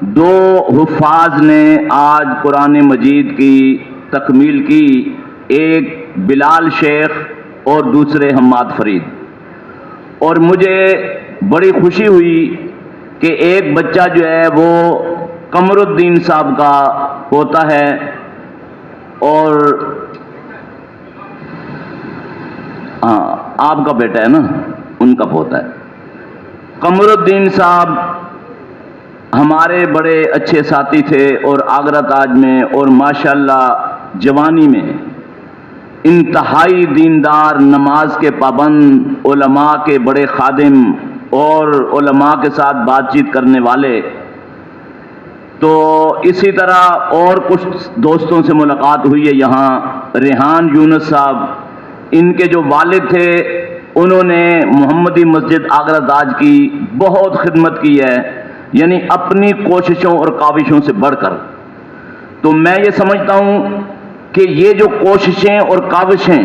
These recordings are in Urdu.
دو حفاظ نے آج قرآن مجید کی تکمیل کی، ایک بلال شیخ اور دوسرے حماد فرید، اور مجھے بڑی خوشی ہوئی کہ ایک بچہ جو ہے وہ قمر الدین صاحب کا پوتا ہے اور آپ کا بیٹا ہے نا، ان کا پوتا ہے۔ قمر الدین صاحب ہمارے بڑے اچھے ساتھی تھے اور آگرہ تاج میں، اور ماشاءاللہ جوانی میں انتہائی دیندار، نماز کے پابند، علماء کے بڑے خادم اور علماء کے ساتھ بات چیت کرنے والے۔ تو اسی طرح اور کچھ دوستوں سے ملاقات ہوئی ہے یہاں۔ ریحان یونس صاحب، ان کے جو والد تھے انہوں نے محمدی مسجد آگرہ تاج کی بہت خدمت کی ہے، یعنی اپنی کوششوں اور کاوشوں سے بڑھ کر۔ تو میں یہ سمجھتا ہوں کہ یہ جو کوششیں اور کاوشیں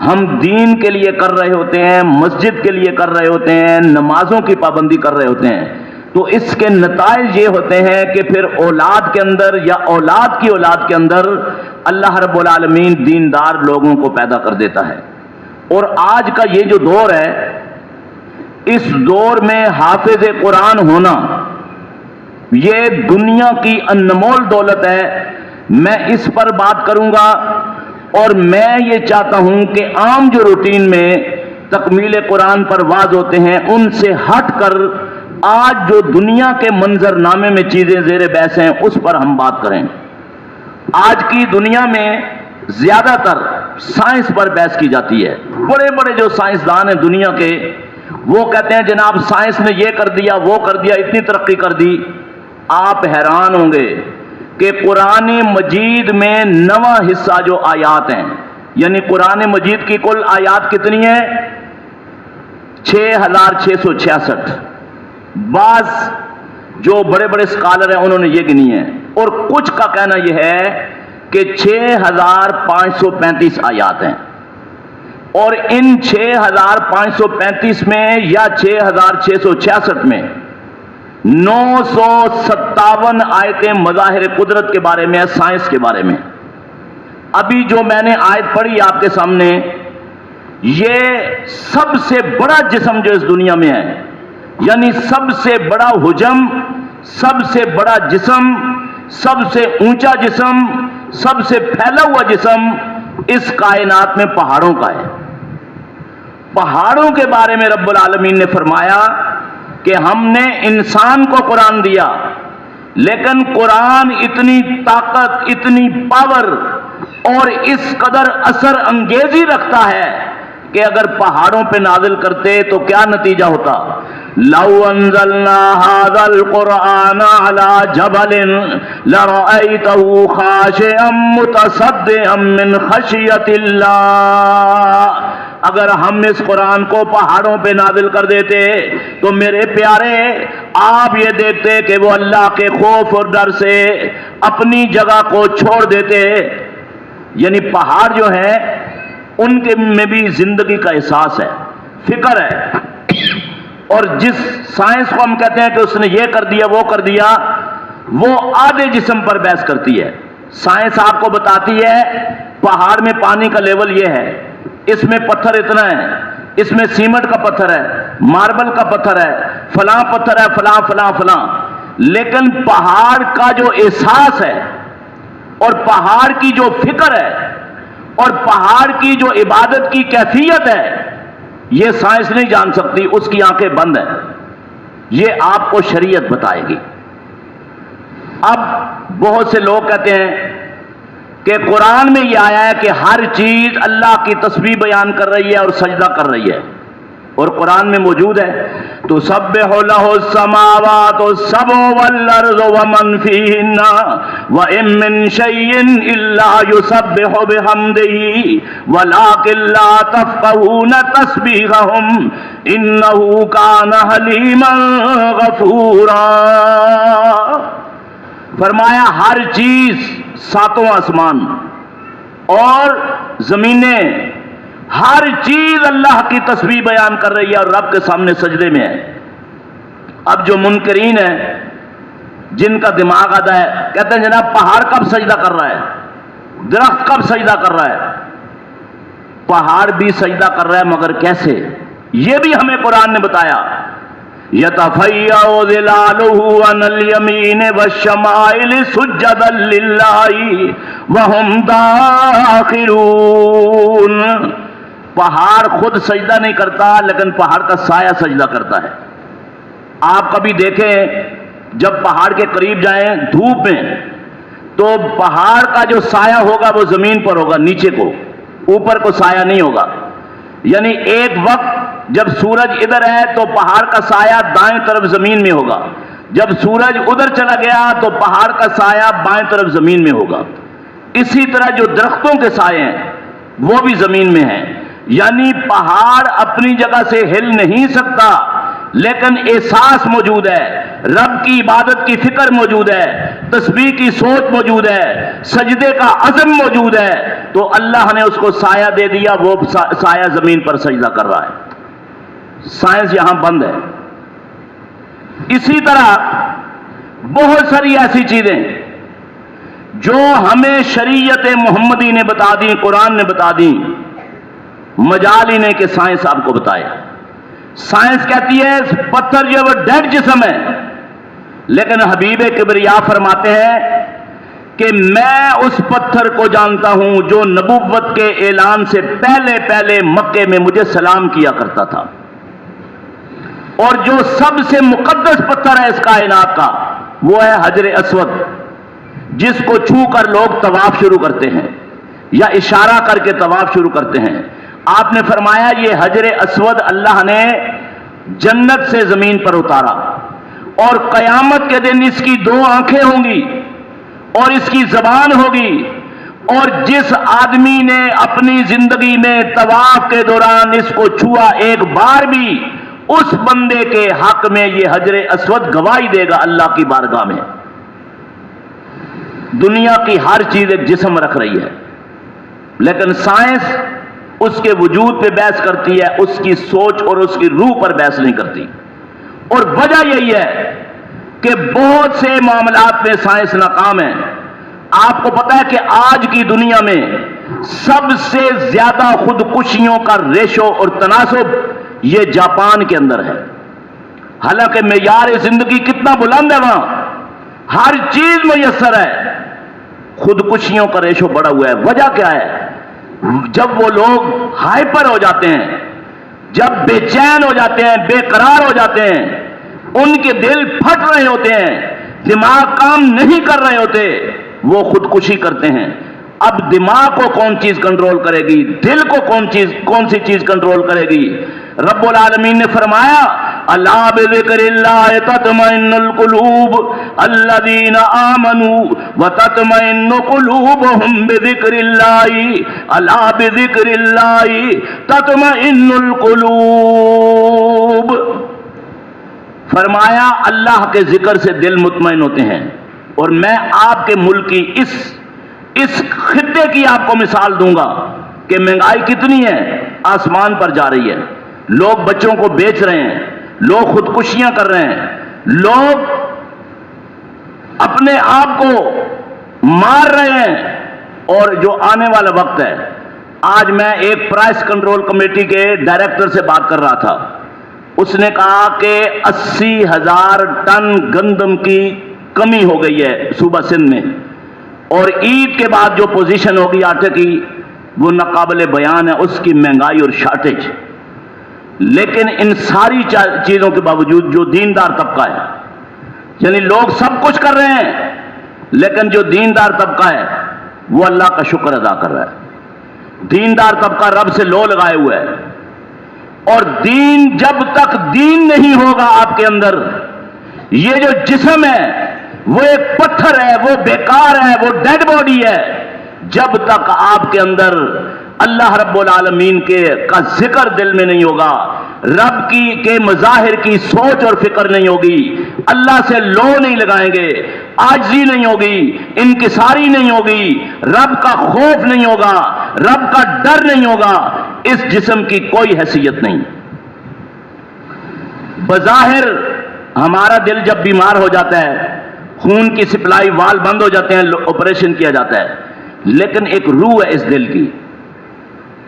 ہم دین کے لیے کر رہے ہوتے ہیں، مسجد کے لیے کر رہے ہوتے ہیں، نمازوں کی پابندی کر رہے ہوتے ہیں، تو اس کے نتائج یہ ہوتے ہیں کہ پھر اولاد کے اندر یا اولاد کی اولاد کے اندر اللہ رب العالمین دیندار لوگوں کو پیدا کر دیتا ہے۔ اور آج کا یہ جو دور ہے، اس دور میں حافظ قرآن ہونا یہ دنیا کی انمول دولت ہے۔ میں اس پر بات کروں گا، اور میں یہ چاہتا ہوں کہ عام جو روٹین میں تکمیل قرآن پر واز ہوتے ہیں ان سے ہٹ کر آج جو دنیا کے منظر نامے میں چیزیں زیر بحث ہیں اس پر ہم بات کریں۔ آج کی دنیا میں زیادہ تر سائنس پر بحث کی جاتی ہے۔ بڑے بڑے جو سائنسدان ہیں دنیا کے، وہ کہتے ہیں جناب سائنس نے یہ کر دیا، وہ کر دیا، اتنی ترقی کر دی۔ آپ حیران ہوں گے کہ قرآن مجید میں 9واں حصہ جو آیات ہیں، یعنی قرآن مجید کی کل آیات کتنی ہیں؟ 6666۔ بعض جو بڑے بڑے اسکالر ہیں انہوں نے یہ گنی ہے، اور کچھ کا کہنا یہ ہے کہ 6535 آیات ہیں، اور ان 6535 میں یا 6666 میں 957 آیتیں مظاہر قدرت کے بارے میں، سائنس کے بارے میں۔ ابھی جو میں نے آیت پڑھی آپ کے سامنے، یہ سب سے بڑا جسم جو اس دنیا میں ہے، یعنی سب سے بڑا حجم، سب سے بڑا جسم، سب سے اونچا جسم، سب سے پھیلا ہوا جسم اس کائنات میں پہاڑوں کا ہے۔ پہاڑوں کے بارے میں رب العالمین نے فرمایا کہ ہم نے انسان کو قرآن دیا، لیکن قرآن اتنی طاقت، اتنی پاور اور اس قدر اثر انگیزی رکھتا ہے کہ اگر پہاڑوں پہ نازل کرتے تو کیا نتیجہ ہوتا؟ لو انزلنا هذا القرآن على جبل لرأيته خاشعا متصدعا من خشية اللہ۔ اگر ہم اس قرآن کو پہاڑوں پہ نازل کر دیتے تو میرے پیارے آپ یہ دیکھتے کہ وہ اللہ کے خوف اور ڈر سے اپنی جگہ کو چھوڑ دیتے۔ یعنی پہاڑ جو ہیں ان کے میں بھی زندگی کا احساس ہے، فکر ہے، اور جس سائنس کو ہم کہتے ہیں کہ اس نے یہ کر دیا وہ کر دیا، وہ آدھے جسم پر بحث کرتی ہے۔ سائنس آپ کو بتاتی ہے پہاڑ میں پانی کا لیول یہ ہے، اس میں پتھر اتنا ہے، اس میں سیمنٹ کا پتھر ہے، ماربل کا پتھر ہے، فلاں پتھر ہے، فلاں فلاں فلاں، لیکن پہاڑ کا جو احساس ہے اور پہاڑ کی جو فکر ہے اور پہاڑ کی جو عبادت کی کیفیت ہے، یہ سائنس نہیں جان سکتی، اس کی آنکھیں بند ہیں۔ یہ آپ کو شریعت بتائے گی۔ اب بہت سے لوگ کہتے ہیں کہ قرآن میں یہ آیا ہے کہ ہر چیز اللہ کی تسبیح بیان کر رہی ہے اور سجدہ کر رہی ہے، اور قرآن میں موجود ہے تسبح لہ السماوات السبع والارض ومن فیہن وان من شیء الا یسبح بحمدہ ولکن لا تفقہون تسبیحہم انہ کان حلیما غفورا۔ فرمایا ہر چیز، ساتوں آسمان اور زمینیں، ہر چیز اللہ کی تسبیح بیان کر رہی ہے اور رب کے سامنے سجدے میں ہے۔ اب جو منکرین ہیں جن کا دماغ آتا ہے کہتے ہیں جناب پہاڑ کب سجدہ کر رہا ہے، درخت کب سجدہ کر رہا ہے؟ پہاڑ بھی سجدہ کر رہا ہے مگر کیسے؟ یہ بھی ہمیں قرآن نے بتایا، یتفیع ظلالہ عن الیمین والشمائل سجدا للہ وہم داخرون۔ پہاڑ خود سجدہ نہیں کرتا لیکن پہاڑ کا سایہ سجدہ کرتا ہے۔ آپ کبھی دیکھیں جب پہاڑ کے قریب جائیں دھوپ میں تو پہاڑ کا جو سایہ ہوگا وہ زمین پر ہوگا، نیچے کو، اوپر کو سایہ نہیں ہوگا۔ یعنی ایک وقت جب سورج ادھر ہے تو پہاڑ کا سایہ دائیں طرف زمین میں ہوگا، جب سورج ادھر چلا گیا تو پہاڑ کا سایہ بائیں طرف زمین میں ہوگا۔ اسی طرح جو درختوں کے سائے ہیں وہ بھی زمین میں ہیں۔ یعنی پہاڑ اپنی جگہ سے ہل نہیں سکتا لیکن احساس موجود ہے، رب کی عبادت کی فکر موجود ہے، تسبیح کی سوچ موجود ہے، سجدے کا عزم موجود ہے، تو اللہ نے اس کو سایہ دے دیا، وہ سایہ زمین پر سجدہ کر رہا ہے۔ سائنس یہاں بند ہے۔ اسی طرح بہت ساری ایسی چیزیں جو ہمیں شریعت محمدی نے بتا دی، قرآن نے بتا دی، مجال ہی نہیں کہ سائنس آپ کو بتائے۔ سائنس کہتی ہے پتھر جو وہ ڈیڈ جسم ہے، لیکن حبیب کبریا فرماتے ہیں کہ میں اس پتھر کو جانتا ہوں جو نبوت کے اعلان سے پہلے پہلے مکے میں مجھے سلام کیا کرتا تھا، اور جو سب سے مقدس پتھر ہے اس کائنات کا وہ ہے حجر اسود، جس کو چھو کر لوگ طواف شروع کرتے ہیں یا اشارہ کر کے طواف شروع کرتے ہیں۔ آپ نے فرمایا یہ حجر اسود اللہ نے جنت سے زمین پر اتارا، اور قیامت کے دن اس کی 2 آنکھیں ہوں گی اور اس کی زبان ہوگی، اور جس آدمی نے اپنی زندگی میں طواف کے دوران اس کو چھوا ایک بار بھی، اس بندے کے حق میں یہ حجر اسود گواہی دے گا اللہ کی بارگاہ میں۔ دنیا کی ہر چیز ایک جسم رکھ رہی ہے، لیکن سائنس اس کے وجود پہ بحث کرتی ہے، اس کی سوچ اور اس کی روح پر بحث نہیں کرتی۔ اور وجہ یہی ہے کہ بہت سے معاملات میں سائنس ناکام ہے۔ آپ کو پتا ہے کہ آج کی دنیا میں سب سے زیادہ خودکشیوں کا ریشو اور تناسب یہ جاپان کے اندر ہے، حالانکہ معیار زندگی کتنا بلند ہے، وہاں ہر چیز میسر ہے، خودکشیوں کا ریشو بڑا ہوا ہے۔ وجہ کیا ہے؟ جب وہ لوگ ہائپر ہو جاتے ہیں، جب بے چین ہو جاتے ہیں، بے قرار ہو جاتے ہیں، ان کے دل پھٹ رہے ہوتے ہیں، دماغ کام نہیں کر رہے ہوتے، وہ خودکشی کرتے ہیں۔ اب دماغ کو کون چیز کنٹرول کرے گی؟ دل کو کون سی چیز کنٹرول کرے گی؟ رب العالمین نے فرمایا الا بذکر اللہ تطمئن القلوب الذین آمنوا وتطمئن قلوبهم بذکر اللہ الا بذکر اللہ تطمئن القلوب۔ فرمایا اللہ کے ذکر سے دل مطمئن ہوتے ہیں۔ اور میں آپ کے ملک کی اس خطے کی آپ کو مثال دوں گا کہ مہنگائی کتنی ہے، آسمان پر جا رہی ہے، لوگ بچوں کو بیچ رہے ہیں، لوگ خودکشیاں کر رہے ہیں، لوگ اپنے آپ کو مار رہے ہیں۔ اور جو آنے والا وقت ہے، آج میں ایک پرائس کنٹرول کمیٹی کے ڈائریکٹر سے بات کر رہا تھا، اس نے کہا کہ 80,000 ٹن گندم کی کمی ہو گئی ہے صوبہ سندھ میں، اور عید کے بعد جو پوزیشن ہوگی آٹے کی وہ ناقابل بیان ہے، اس کی مہنگائی اور شارٹیج۔ لیکن ان ساری چیزوں کے باوجود جو دیندار طبقہ ہے، یعنی لوگ سب کچھ کر رہے ہیں لیکن جو دیندار طبقہ ہے وہ اللہ کا شکر ادا کر رہا ہے۔ دیندار طبقہ رب سے لو لگائے ہوئے ہے، اور دین جب تک دین نہیں ہوگا آپ کے اندر، یہ جو جسم ہے وہ ایک پتھر ہے، وہ بیکار ہے، وہ ڈیڈ باڈی ہے۔ جب تک آپ کے اندر اللہ رب العالمین کا ذکر دل میں نہیں ہوگا، رب کے مظاہر کی سوچ اور فکر نہیں ہوگی، اللہ سے لو نہیں لگائیں گے، عاجزی نہیں ہوگی، انکساری نہیں ہوگی، رب کا خوف نہیں ہوگا، رب کا ڈر نہیں ہوگا، اس جسم کی کوئی حیثیت نہیں۔ بظاہر ہمارا دل جب بیمار ہو جاتا ہے، خون کی سپلائی وال بند ہو جاتے ہیں, آپریشن کیا جاتا ہے, لیکن ایک روح ہے اس دل کی,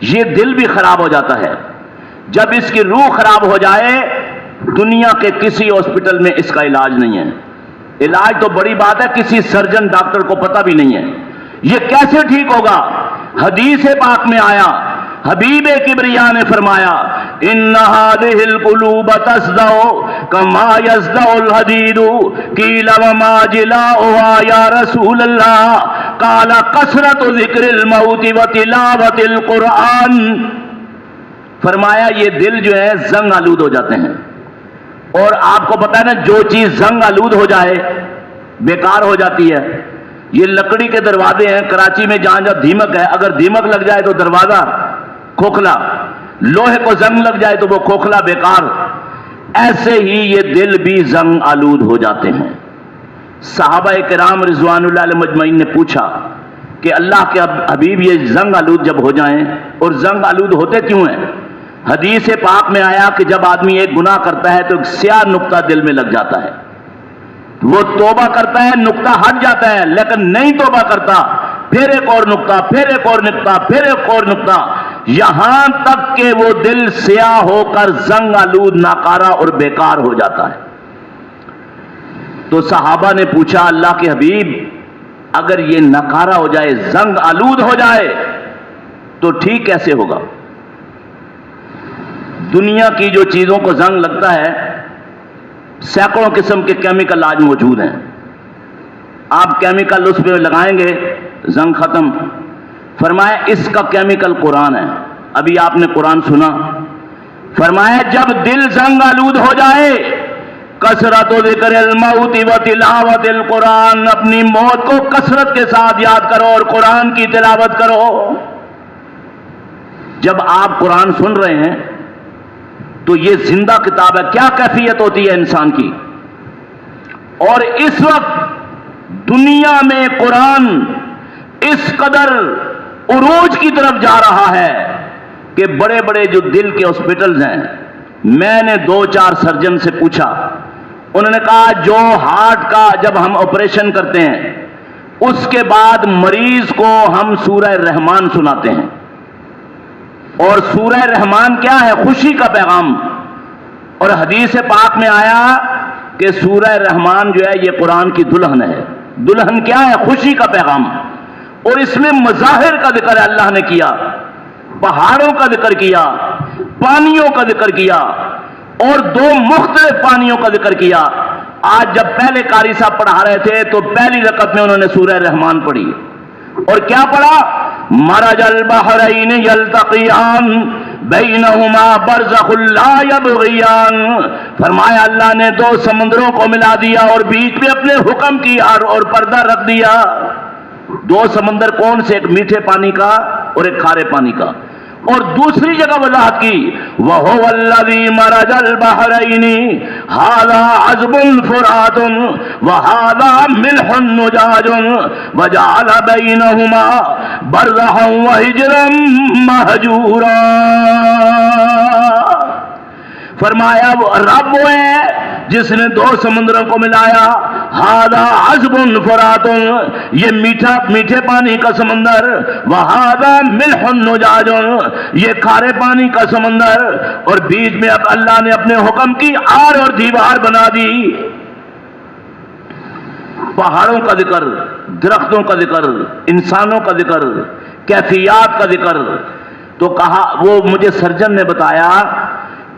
یہ دل بھی خراب ہو جاتا ہے. جب اس کی روح خراب ہو جائے, دنیا کے کسی ہاسپٹل میں اس کا علاج نہیں ہے. علاج تو بڑی بات ہے, کسی سرجن ڈاکٹر کو پتہ بھی نہیں ہے یہ کیسے ٹھیک ہوگا. حدیث پاک میں آیا, حبیب کبریا نے فرمایا, ان هذه القلوب تصدع كما يصدع الحديد قيل وما جلاؤها يا رسول الله قال كثرة ذکر الموت وتلاوة القرآن. فرمایا یہ دل جو ہے زنگ آلود ہو جاتے ہیں, اور آپ کو پتا ہے نا جو چیز زنگ آلود ہو جائے بیکار ہو جاتی ہے. یہ لکڑی کے دروازے ہیں کراچی میں, جہاں جہاں دیمک ہے, اگر دیمک لگ جائے تو دروازہ کھوکھلا, لوہے کو زنگ لگ جائے تو وہ کھوکھلا بیکار. ایسے ہی یہ دل بھی زنگ آلود ہو جاتے ہیں. صحابہ کرام رضوان اللہ علیہ مجمعین نے پوچھا کہ اللہ کے حبیب یہ زنگ آلود جب ہو جائیں, اور زنگ آلود ہوتے کیوں ہیں؟ حدیث پاک میں آیا کہ جب آدمی ایک گناہ کرتا ہے تو ایک سیاہ نقطہ دل میں لگ جاتا ہے, وہ توبہ کرتا ہے نقطہ ہٹ جاتا ہے, لیکن نہیں توبہ کرتا, پھر ایک اور نقطہ, پھر ایک اور نقطہ, پھر ایک اور نقطہ, یہاں تک کہ وہ دل سیاہ ہو کر زنگ آلود ناکارہ اور بیکار ہو جاتا ہے. تو صحابہ نے پوچھا اللہ کے حبیب اگر یہ ناکارہ ہو جائے, زنگ آلود ہو جائے تو ٹھیک کیسے ہوگا؟ دنیا کی جو چیزوں کو زنگ لگتا ہے سینکڑوں قسم کے کیمیکل آج موجود ہیں. آپ کیمیکل اس پہ لگائیں گے زنگ ختم. فرمایا اس کا کیمیکل قرآن ہے. ابھی آپ نے قرآن سنا, فرمایا جب دل زنگ آلود ہو جائے, کثرت ذکر الموت و تلاوت القرآن, اپنی موت کو کثرت کے ساتھ یاد کرو اور قرآن کی تلاوت کرو. جب آپ قرآن سن رہے ہیں تو یہ زندہ کتاب ہے, کیا کیفیت ہوتی ہے انسان کی. اور اس وقت دنیا میں قرآن اس قدر عروج کی طرف جا رہا ہے کہ بڑے بڑے جو دل کے ہاسپٹلز ہیں, میں نے 2-4 سرجن سے پوچھا, انہوں نے کہا جو ہارٹ کا جب ہم آپریشن کرتے ہیں اس کے بعد مریض کو ہم سورہ رحمان سناتے ہیں, اور سورہ رحمان کیا ہے؟ خوشی کا پیغام. اور حدیث پاک میں آیا کہ سورہ رحمان جو ہے یہ قرآن کی دلہن ہے. دلہن کیا ہے؟ خوشی کا پیغام. اور اس میں مظاہر کا ذکر اللہ نے کیا, پہاڑوں کا ذکر کیا, پانیوں کا ذکر کیا, اور 2 مختلف پانیوں کا ذکر کیا. آج جب پہلے قاری صاحب پڑھا رہے تھے تو پہلی رکعت میں انہوں نے سورہ رحمان پڑھی, اور کیا پڑھا؟ مرج البحرین یلتقیان بینہما برزخ لا یبغیان. فرمایا اللہ نے 2 سمندروں کو ملا دیا اور بیچ میں اپنے حکم کی اور پردہ رکھ دیا. 2 سمندر کون سے؟ ایک میٹھے پانی کا اور ایک کھارے پانی کا. اور دوسری جگہ وضاحت کی, وَهُوَ الَّذِي مَرَجَ الْبَحْرَيْنِ هَذَا عَذْبٌ فُرَاتٌ وَهَذَا مِلْحٌ نُجَاجٌ وَجَعَلَ بَيْنَهُمَا بَرْزَخًا وَحِجْرًا مَهْجُورًا. فرمایا وہ رب وہ ہے جس نے 2 سمندروں کو ملایا. ہاذا عذب فرات, یہ میٹھے پانی کا سمندر. وہذا ملح نجاج, یہ کھارے پانی کا سمندر. اور بیچ میں اب اللہ نے اپنے حکم کی آر اور دیوار بنا دی. پہاڑوں کا ذکر, درختوں کا ذکر, انسانوں کا ذکر, کیفیات کا ذکر. تو کہا, وہ مجھے سرجن نے بتایا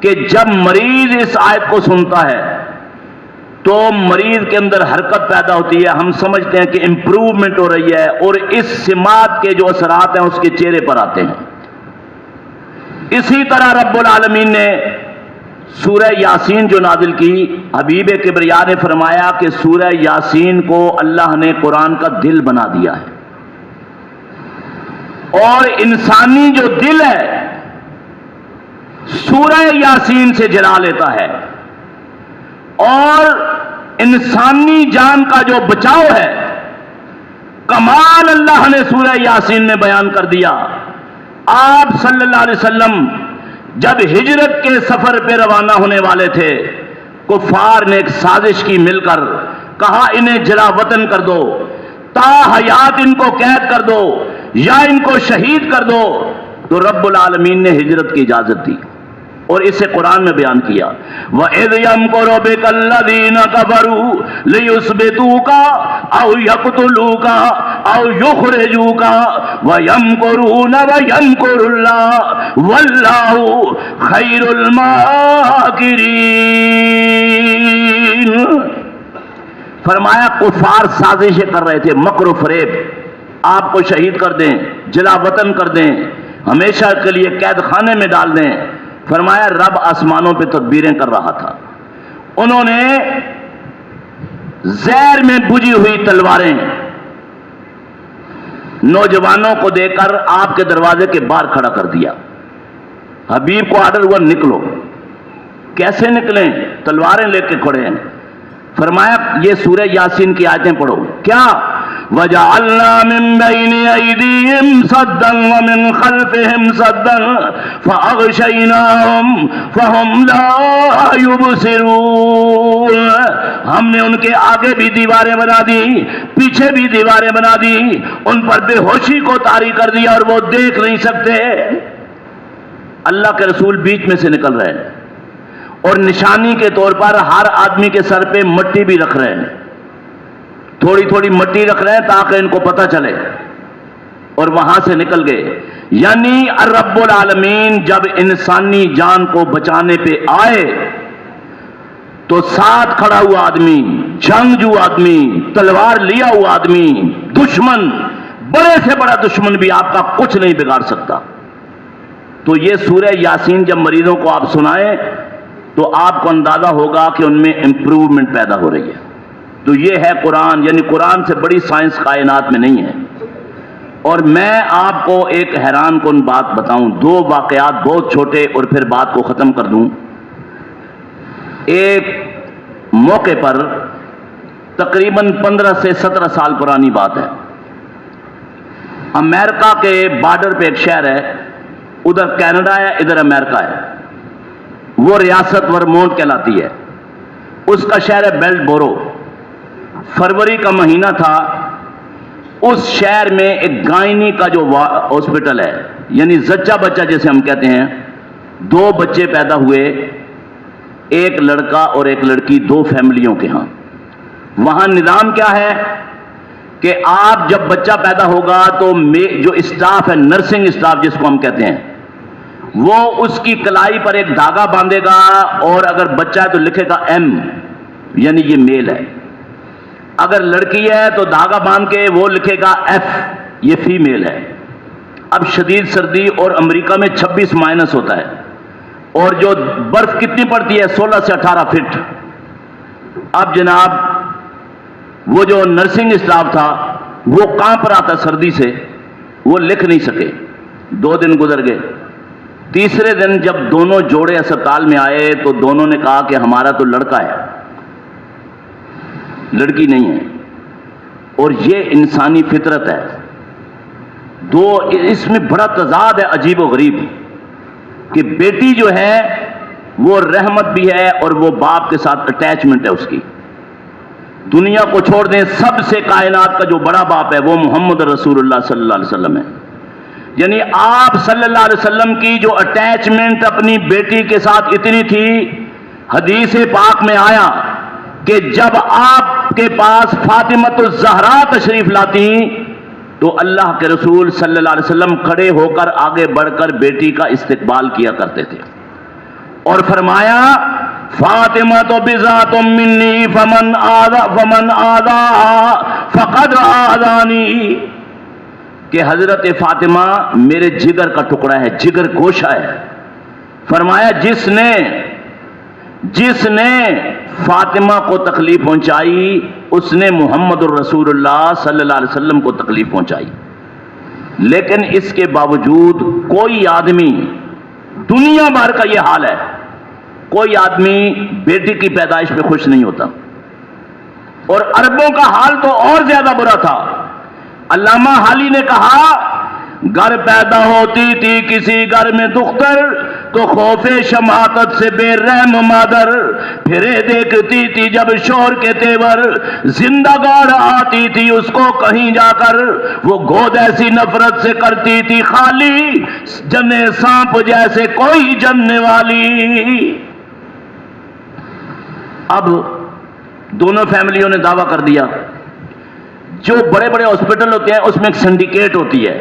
کہ جب مریض اس آیت کو سنتا ہے تو مریض کے اندر حرکت پیدا ہوتی ہے, ہم سمجھتے ہیں کہ امپروومنٹ ہو رہی ہے, اور اس سمات کے جو اثرات ہیں اس کے چہرے پر آتے ہیں. اسی طرح رب العالمین نے سورہ یاسین جو نازل کی, حبیب کبریا نے فرمایا کہ سورہ یاسین کو اللہ نے قرآن کا دل بنا دیا ہے. اور انسانی جو دل ہے سورہ یاسین سے جلا لیتا ہے, اور انسانی جان کا جو بچاؤ ہے کمال اللہ نے سورہ یاسین میں بیان کر دیا. آپ صلی اللہ علیہ وسلم جب ہجرت کے سفر پہ روانہ ہونے والے تھے, کفار نے ایک سازش کی مل کر کہا انہیں جلا وطن کر دو، تا حیات ان کو قید کر دو یا ان کو شہید کر دو، تو رب العالمین نے ہجرت کی اجازت دی اور اسے قرآن میں بیان کیا، وَإِذْ يَمْكُرُ بِكَ الَّذِينَ كَفَرُوا لِيُثْبِتُوكَ أَوْ يَقْتُلُوكَ أَوْ يُخْرِجُوكَ وَيَمْكُرُونَ وَيَمْكُرُ اللَّهُ وَاللَّهُ خَيْرُ الْمَاكِرِينَ۔ فرمایا کفار سازشیں کر رہے تھے، مکر و فریب، آپ کو شہید کر دیں، جلا وطن کر دیں، ہمیشہ کے لیے قید خانے میں ڈال دیں۔ فرمایا رب آسمانوں پہ تدبیریں کر رہا تھا، انہوں نے زہر میں بجھی ہوئی تلواریں نوجوانوں کو دے کر آپ کے دروازے کے باہر کھڑا کر دیا۔ حبیب کو آرڈر ہوا نکلو، کیسے نکلیں؟ تلواریں لے کے کھڑے ہیں۔ فرمایا یہ سورہ یاسین کی آیتیں پڑھو، کیا وَجَعَلْنَا مِن بَيْنِ أَيْدِيهِمْ سَدًّا وَمِنْ خَلْفِهِمْ سَدًّا فَأَغْشَيْنَاهُمْ فَهُمْ لَا يُبْصِرُونَ۔ ہم نے ان کے آگے بھی دیواریں بنا دی، پیچھے بھی دیواریں بنا دی، ان پر بے ہوشی کو طاری کر دیا اور وہ دیکھ نہیں سکتے۔ اللہ کے رسول بیچ میں سے نکل رہے ہیں اور نشانی کے طور پر ہر آدمی کے سر پہ مٹی بھی رکھ رہے ہیں، تھوڑی تھوڑی مٹی رکھ رہے ہیں تاکہ ان کو پتہ چلے، اور وہاں سے نکل گئے۔ یعنی رب العالمین جب انسانی جان کو بچانے پہ آئے تو ساتھ کھڑا ہوا آدمی، جنگجو آدمی، تلوار لیا ہوا آدمی، دشمن، بڑے سے بڑا دشمن بھی آپ کا کچھ نہیں بگاڑ سکتا۔ تو یہ سورہ یاسین جب مریضوں کو آپ سنائیں تو آپ کو اندازہ ہوگا کہ ان میں امپروومنٹ پیدا ہو رہی ہے۔ تو یہ ہے قرآن، یعنی قرآن سے بڑی سائنس کائنات میں نہیں ہے۔ اور میں آپ کو ایک حیران کن بات بتاؤں، دو واقعات بہت چھوٹے اور پھر بات کو ختم کر دوں۔ ایک موقع پر تقریباً 15 سے 17 سال پرانی بات ہے، امریکہ کے بارڈر پہ ایک شہر ہے، ادھر کینیڈا ہے ادھر امریکہ ہے، وہ ریاست ورمونٹ کہلاتی ہے، اس کا شہر ہے بیلٹ بورو۔ فروری کا مہینہ تھا، اس شہر میں ایک گائنی کا جو ہاسپٹل ہے، یعنی زچہ بچہ جیسے ہم کہتے ہیں، 2 بچے پیدا ہوئے، ایک لڑکا اور ایک لڑکی، 2 فیملیوں کے ہاں۔ وہاں نظام کیا ہے کہ آپ جب بچہ پیدا ہوگا تو جو اسٹاف ہے، نرسنگ اسٹاف جس کو ہم کہتے ہیں، وہ اس کی کلائی پر ایک دھاگا باندھے گا اور اگر بچہ ہے تو لکھے گا M، یعنی یہ میل ہے، اگر لڑکی ہے تو دھاگا باندھ کے وہ لکھے گا F، یہ فیمیل ہے۔ اب شدید سردی اور امریکہ میں 26 مائنس ہوتا ہے، اور جو برف کتنی پڑتی ہے 16 سے 18 فٹ۔ اب جناب وہ جو نرسنگ اسٹاف تھا وہ کانپ رہا تھا سردی سے، وہ لکھ نہیں سکے، 2 دن گزر گئے۔ تیسرے دن جب دونوں جوڑے اسپتال میں آئے تو دونوں نے کہا کہ ہمارا تو لڑکا ہے، لڑکی نہیں ہے، اور یہ انسانی فطرت ہے۔ اس میں بڑا تضاد ہے عجیب و غریب کہ بیٹی جو ہے وہ رحمت بھی ہے اور وہ باپ کے ساتھ اٹیچمنٹ ہے اس کی۔ دنیا کو چھوڑ دیں، سب سے کائنات کا جو بڑا باپ ہے وہ محمد رسول اللہ صلی اللہ علیہ وسلم ہے۔ یعنی آپ صلی اللہ علیہ وسلم کی جو اٹیچمنٹ اپنی بیٹی کے ساتھ اتنی تھی، حدیث پاک میں آیا کہ جب آپ کے پاس فاطمہ الزہرا تشریف لاتی تو اللہ کے رسول صلی اللہ علیہ وسلم کھڑے ہو کر آگے بڑھ کر بیٹی کا استقبال کیا کرتے تھے اور فرمایا فاطمہ تو بذات منی فمن آذا فقد آذانی، کہ حضرت فاطمہ میرے جگر کا ٹکڑا ہے، جگر گوشہ ہے۔ فرمایا جس نے فاطمہ کو تکلیف پہنچائی اس نے محمد الرسول اللہ صلی اللہ علیہ وسلم کو تکلیف پہنچائی۔ لیکن اس کے باوجود کوئی آدمی، دنیا بھر کا یہ حال ہے، کوئی آدمی بیٹی کی پیدائش پہ خوش نہیں ہوتا، اور عربوں کا حال تو اور زیادہ برا تھا۔ علامہ حالی نے کہا گھر پیدا ہوتی تھی کسی گھر میں دختر، تو خوف شماتت سے بے رحم مادر پھرے دیکھتی تھی جب شور کے تیور، زندہ گاڑ آتی تھی اس کو کہیں جا کر، وہ گود ایسی نفرت سے کرتی تھی خالی، جنے سانپ جیسے کوئی جننے والی۔ اب دونوں فیملیوں نے دعویٰ کر دیا، جو بڑے بڑے ہاسپٹل ہوتے ہیں اس میں ایک سنڈیکیٹ ہوتی ہے،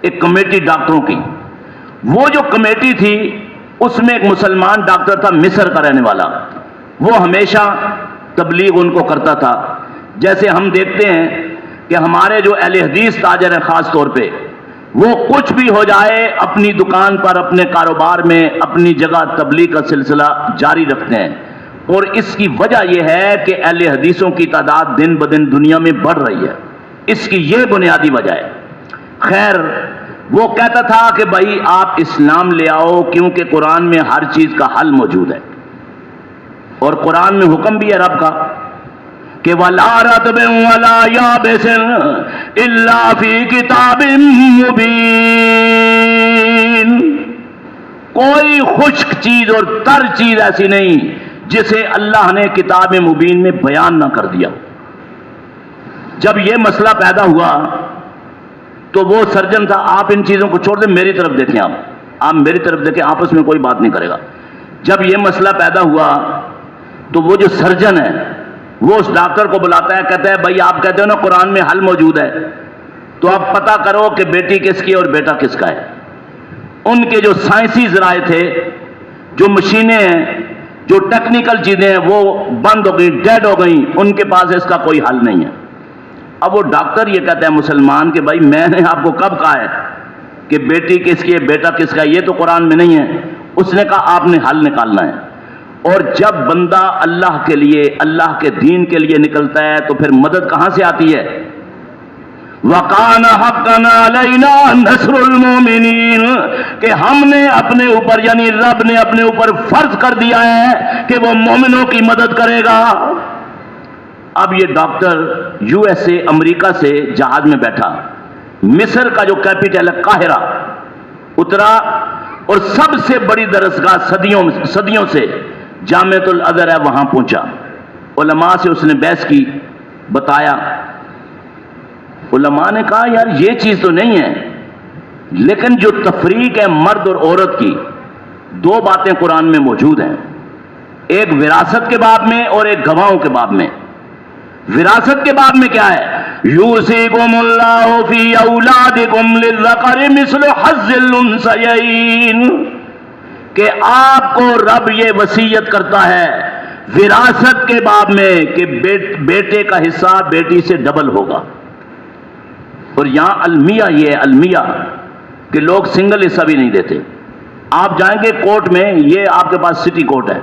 ایک کمیٹی ڈاکٹروں کی، وہ جو کمیٹی تھی اس میں ایک مسلمان ڈاکٹر تھا مصر کا رہنے والا، وہ ہمیشہ تبلیغ ان کو کرتا تھا۔ جیسے ہم دیکھتے ہیں کہ ہمارے جو اہل حدیث تاجر ہیں خاص طور پہ، وہ کچھ بھی ہو جائے اپنی دکان پر، اپنے کاروبار میں، اپنی جگہ تبلیغ کا سلسلہ جاری رکھتے ہیں، اور اس کی وجہ یہ ہے کہ اہل حدیثوں کی تعداد دن بدن دنیا میں بڑھ رہی ہے، اس کی یہ بنیادی وجہ ہے۔ خیر، وہ کہتا تھا کہ بھائی آپ اسلام لے آؤ، کیونکہ قرآن میں ہر چیز کا حل موجود ہے، اور قرآن میں حکم بھی ہے رب کا کہ وَلَا رَطْبٍ وَلَا يَابِسٍ إِلَّا فِي كِتَابٍ مُبِينٍ، کوئی خشک چیز اور تر چیز ایسی نہیں جسے اللہ نے کتاب مبین میں بیان نہ کر دیا۔ جب یہ مسئلہ پیدا ہوا تو وہ سرجن تھا، آپ ان چیزوں کو چھوڑ دیں، میری طرف دیکھیں، آپ میری طرف دیکھیں، آپس میں کوئی بات نہیں کرے گا۔ جب یہ مسئلہ پیدا ہوا تو وہ جو سرجن ہے وہ اس ڈاکٹر کو بلاتا ہے، کہتا ہے بھائی آپ کہتے ہو نا قرآن میں حل موجود ہے، تو آپ پتہ کرو کہ بیٹی کس کی اور بیٹا کس کا ہے۔ ان کے جو سائنسی ذرائع تھے، جو مشینیں ہیں، جو ٹیکنیکل چیزیں ہیں، وہ بند ہو گئیں، ڈیڈ ہو گئیں، ان کے پاس اس کا کوئی حل نہیں ہے۔ اب وہ ڈاکٹر یہ کہتا ہے مسلمان کہ بھائی میں نے آپ کو کب کہا ہے کہ بیٹی کس کی ہے بیٹا کس کا ہے، یہ تو قرآن میں نہیں ہے۔ اس نے کہا آپ نے حل نکالنا ہے، اور جب بندہ اللہ کے لیے، اللہ کے دین کے لیے نکلتا ہے تو پھر مدد کہاں سے آتی ہے؟ وَقَانَ حَقًّا عَلَيْنَا نَصْرُ الْمُؤْمِنِينَ، کہ ہم نے اپنے اوپر، یعنی رب نے اپنے اوپر فرض کر دیا ہے کہ وہ مومنوں کی مدد کرے گا۔ اب یہ ڈاکٹر یو ایس اے، امریکہ سے جہاز میں بیٹھا، مصر کا جو کیپٹل ہے قاہرہ اترا، اور سب سے بڑی درسگاہ صدیوں سے جامعۃ الازہر ہے وہاں پہنچا، علماء سے اس نے بحث کی، بتایا۔ علماء نے کہا یار یہ چیز تو نہیں ہے، لیکن جو تفریق ہے مرد اور عورت کی، دو باتیں قرآن میں موجود ہیں، ایک وراثت کے باب میں اور ایک گواہوں کے باب میں۔ وراثت کے باب میں کیا ہے؟ یوصیکم اللہ فی اولادکم للذکر مثل حظ الانثیین، کہ آپ کو رب یہ وصیت کرتا ہے وراثت کے باب میں کہ بیٹے کا حصہ بیٹی سے ڈبل ہوگا۔ اور یہاں المیہ یہ ہے، المیہ کہ لوگ سنگل حصہ بھی نہیں دیتے۔ آپ جائیں گے کورٹ میں، یہ آپ کے پاس سٹی کورٹ ہے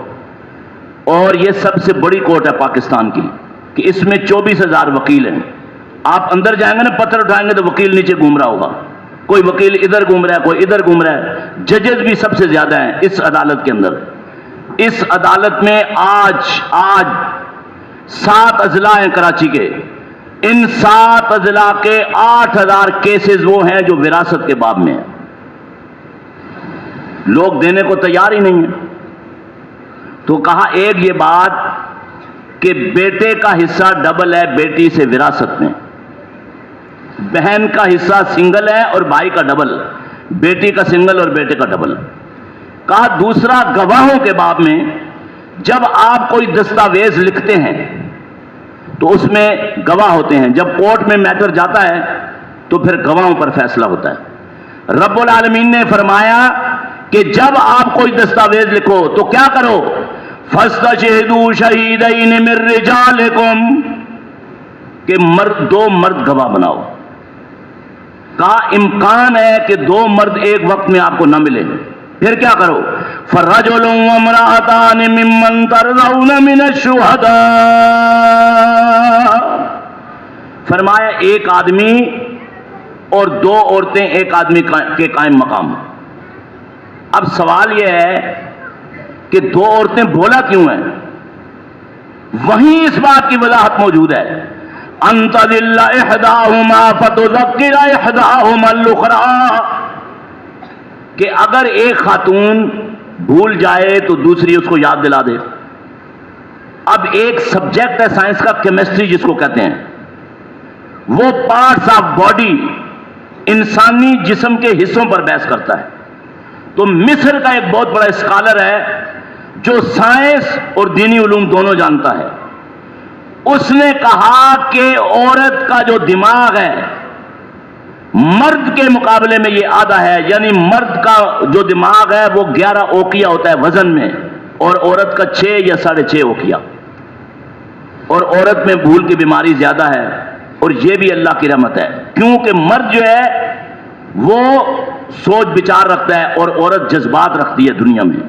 اور یہ سب سے بڑی کورٹ ہے پاکستان کی، کہ اس میں 24,000 وکیل ہیں۔ آپ اندر جائیں گے نا، پتھر اٹھائیں گے تو وکیل نیچے گھوم رہا ہوگا، کوئی وکیل ادھر گھوم رہا ہے، کوئی ادھر گھوم رہا ہے۔ ججز بھی سب سے زیادہ ہیں اس عدالت کے اندر۔ اس عدالت میں آج 7 اضلاع ہیں کراچی کے، ان 7 اضلاع کے 8,000 کیسز وہ ہیں جو وراثت کے باب میں ہیں۔ لوگ دینے کو تیار ہی نہیں ہیں۔ تو کہا ایک یہ بات کہ بیٹے کا حصہ ڈبل ہے بیٹی سے وراثت میں، بہن کا حصہ سنگل ہے اور بھائی کا ڈبل، بیٹی کا سنگل اور بیٹے کا ڈبل۔ کہا دوسرا گواہوں کے باب میں، جب آپ کوئی دستاویز لکھتے ہیں تو اس میں گواہ ہوتے ہیں، جب کورٹ میں میٹر جاتا ہے تو پھر گواہوں پر فیصلہ ہوتا ہے۔ رب العالمین نے فرمایا کہ جب آپ کوئی دستاویز لکھو تو کیا کرو؟ فَاسْتَشْهِدُوا شَهِيدَيْنِ مِن رِّجَالِكُمْ، کہ دو مرد گواہ بناؤ۔ کہا امکان ہے کہ 2 مرد ایک وقت میں آپ کو نہ ملے، پھر کیا کرو؟ فَرَجُلٌ وَامْرَأَتَانِ مِمَّن تَرْضَوْنَ مِنَ الشُّهَدَاءِ، فرمایا ایک آدمی اور 2 عورتیں ایک آدمی کے قائم مقام۔ اب سوال یہ ہے کہ 2 عورتیں بولا کیوں ہیں؟ وہیں اس بات کی وضاحت موجود ہے، ان تضل احداہما فتذکر احداہما الاخری، کہ اگر ایک خاتون بھول جائے تو دوسری اس کو یاد دلا دے. اب ایک سبجیکٹ ہے سائنس کا کیمسٹری جس کو کہتے ہیں, وہ پارٹس آف باڈی انسانی جسم کے حصوں پر بحث کرتا ہے. تو مصر کا ایک بہت بڑا اسکالر ہے جو سائنس اور دینی علوم دونوں جانتا ہے. اس نے کہا کہ عورت کا جو دماغ ہے مرد کے مقابلے میں یہ آدھا ہے, یعنی مرد کا جو دماغ ہے وہ 11 اوقیہ ہوتا ہے وزن میں, اور عورت کا 6 یا 6.5 اوقیہ. اور عورت میں بھول کی بیماری زیادہ ہے, اور یہ بھی اللہ کی رحمت ہے کیونکہ مرد جو ہے وہ سوچ بچار رکھتا ہے اور عورت جذبات رکھتی ہے دنیا میں.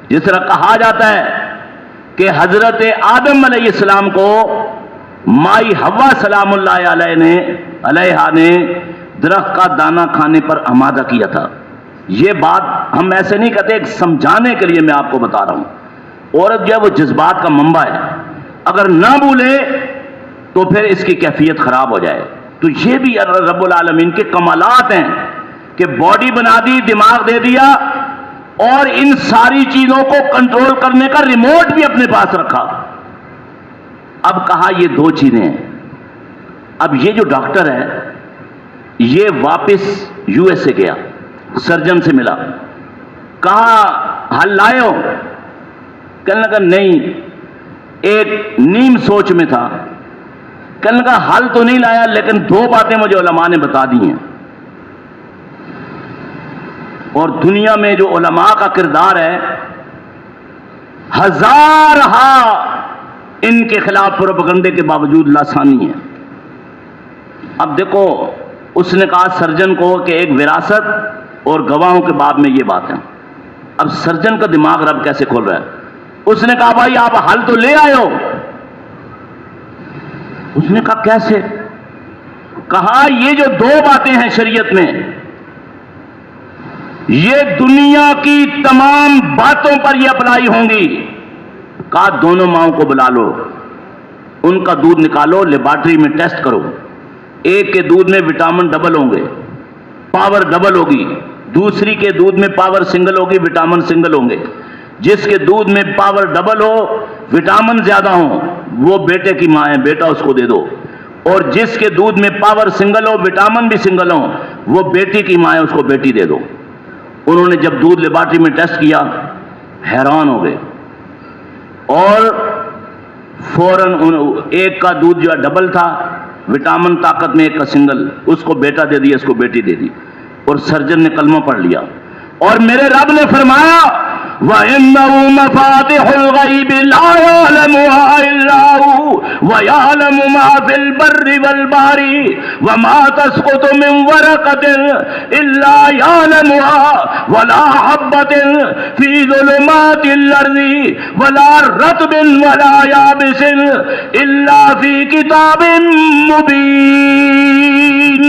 جس طرح کہا جاتا ہے کہ حضرت آدم علیہ السلام کو مائی حوا سلام اللہ علیہا نے درخت کا دانہ کھانے پر آمادہ کیا تھا. یہ بات ہم ایسے نہیں کہتے, ایک سمجھانے کے لیے میں آپ کو بتا رہا ہوں. عورت جو ہے وہ جذبات کا منبع ہے, اگر نہ بھولے تو پھر اس کی کیفیت خراب ہو جائے. تو یہ بھی رب العالمین کے کمالات ہیں کہ باڈی بنا دی, دماغ دے دیا, اور ان ساری چیزوں کو کنٹرول کرنے کا ریموٹ بھی اپنے پاس رکھا. اب کہا یہ 2 چیزیں ہیں. اب یہ جو ڈاکٹر ہے یہ واپس یو ایس سے گیا, سرجن سے ملا, کہا حل لائے ہو؟ کہنے لگا نہیں, ایک نیم سوچ میں تھا. کہنے لگا حل تو نہیں لایا لیکن 2 باتیں مجھے علماء نے بتا دی ہیں. اور دنیا میں جو علماء کا کردار ہے, ہزارہا ان کے خلاف پروپیگنڈے کے باوجود لاسانی ہے. اب دیکھو, اس نے کہا سرجن کو کہ ایک وراثت اور گواہوں کے باب میں یہ بات ہے. اب سرجن کا دماغ رب کیسے کھول رہا ہے. اس نے کہا بھائی آپ حل تو لے آئے ہو؟ اس نے کہا کیسے؟ کہا یہ جو 2 باتیں ہیں شریعت میں, یہ دنیا کی تمام باتوں پر یہ اپلائی ہوں گی. کہا دونوں ماؤں کو بلا لو, ان کا دودھ نکالو, لیبارٹری میں ٹیسٹ کرو. ایک کے دودھ میں وٹامن ڈبل ہوں گے, پاور ڈبل ہوگی. دوسری کے دودھ میں پاور سنگل ہوگی, وٹامن سنگل ہوں گے. جس کے دودھ میں پاور ڈبل ہو, وٹامن زیادہ ہوں, وہ بیٹے کی ماں ہے, بیٹا اس کو دے دو. اور جس کے دودھ میں پاور سنگل ہو, وٹامن بھی سنگل ہوں, وہ بیٹی کی ماں ہے, اس کو بیٹی دے دو. انہوں نے جب دودھ لیبارٹری میں ٹیسٹ کیا حیران ہو گئے, اور فوراً ایک کا دودھ جو ہے ڈبل تھا, وٹامن طاقت میں ایک کا سنگل, اس کو بیٹا دے دیا, اس کو بیٹی دے دی. اور سرجن نے کلمہ پڑھ لیا, اور میرے رب نے فرمایا وَإِنَّهُ مَفَاتِحُ الْغَيْبِ لَا يَعْلَمُهَا إِلَّا هُوَ وَيَعْلَمُ مَا فِي الْبَرِّ وَالْبَحْرِ وَمَا تَسْقُطُ مِنْ وَرَقَةٍ إِلَّا يَعْلَمُهَا وَلَا حَبَّةٍ فِي ظُلُمَاتِ الْأَرْضِ وَلَا رَطْبٍ وَلَا يَابِسٍ إِلَّا فِي كِتَابٍ مُبِينٍ.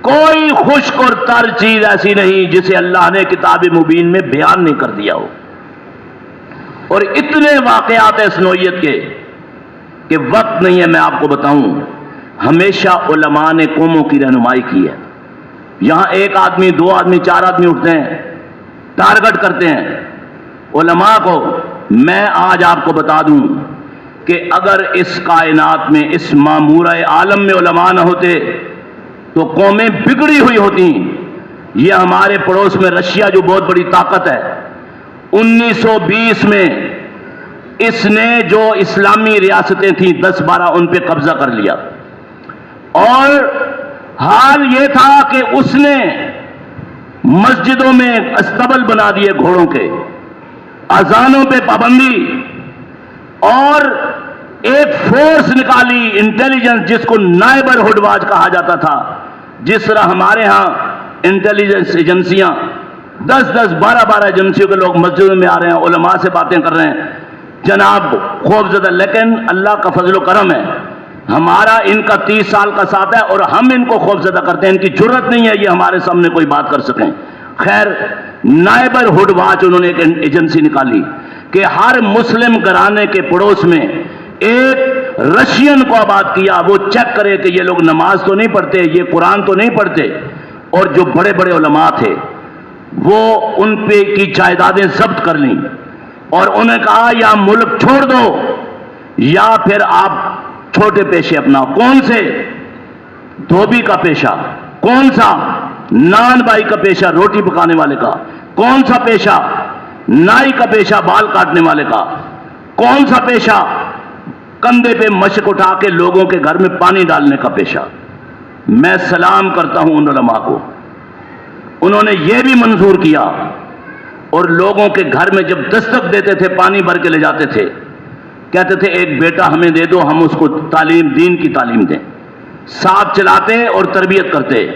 کوئی خشک اور تر چیز ایسی نہیں جسے اللہ نے کتاب مبین میں بیان نہیں کر دیا ہو. اور اتنے واقعات ہیں اس نوعیت کے کہ وقت نہیں ہے میں آپ کو بتاؤں. ہمیشہ علماء نے قوموں کی رہنمائی کی ہے. یہاں 1 آدمی 2 آدمی 4 آدمی اٹھتے ہیں, ٹارگٹ کرتے ہیں علماء کو. میں آج آپ کو بتا دوں کہ اگر اس کائنات میں, اس معمورہ عالم میں علماء نہ ہوتے تو قومیں بگڑی ہوئی ہوتی. یہ ہمارے پڑوس میں رشیا جو بہت بڑی طاقت ہے, 1920 میں اس نے جو اسلامی ریاستیں تھیں 10-12 ان پہ قبضہ کر لیا. اور حال یہ تھا کہ اس نے مسجدوں میں استبل بنا دیے گھوڑوں کے, اذانوں پہ پابندی, اور ایک فورس نکالی انٹیلیجنس جس کو نائبر ہڈ واچ کہا جاتا تھا. جس طرح ہمارے ہاں انٹیلیجنس ایجنسیاں 10-10 12-12 ایجنسیوں کے لوگ مسجدوں میں آ رہے ہیں, علماء سے باتیں کر رہے ہیں, جناب خوف زدہ. لیکن اللہ کا فضل و کرم ہے, ہمارا ان کا 30 سال کا ساتھ ہے اور ہم ان کو خوف زدہ کرتے ہیں. ان کی جرت نہیں ہے یہ ہمارے سامنے کوئی بات کر سکیں. خیر, نائبر ہڈ واچ انہوں نے ایک ایجنسی نکالی کہ ہر مسلم گھرانے کے پڑوس میں ایک رشین کو آباد کیا, وہ چیک کرے کہ یہ لوگ نماز تو نہیں پڑھتے, یہ قرآن تو نہیں پڑھتے. اور جو بڑے بڑے علماء تھے وہ ان پہ کی جائیدادیں ضبط کر لیں اور انہیں کہا یا ملک چھوڑ دو یا پھر آپ چھوٹے پیشے اپناؤ. کون سے؟ دھوبی کا پیشہ. کون سا؟ نان بائی کا پیشہ, روٹی پکانے والے کا. کون سا پیشہ؟ نائی کا پیشہ, بال کاٹنے والے کا. کون سا پیشہ؟ کندھے پہ مشق اٹھا کے لوگوں کے گھر میں پانی ڈالنے کا پیشہ. میں سلام کرتا ہوں ان علماء کو, انہوں نے یہ بھی منظور کیا اور لوگوں کے گھر میں جب دستک دیتے تھے, پانی بھر کے لے جاتے تھے, کہتے تھے ایک بیٹا ہمیں دے دو, ہم اس کو تعلیم, دین کی تعلیم دیں. ساتھ چلاتے اور تربیت کرتے.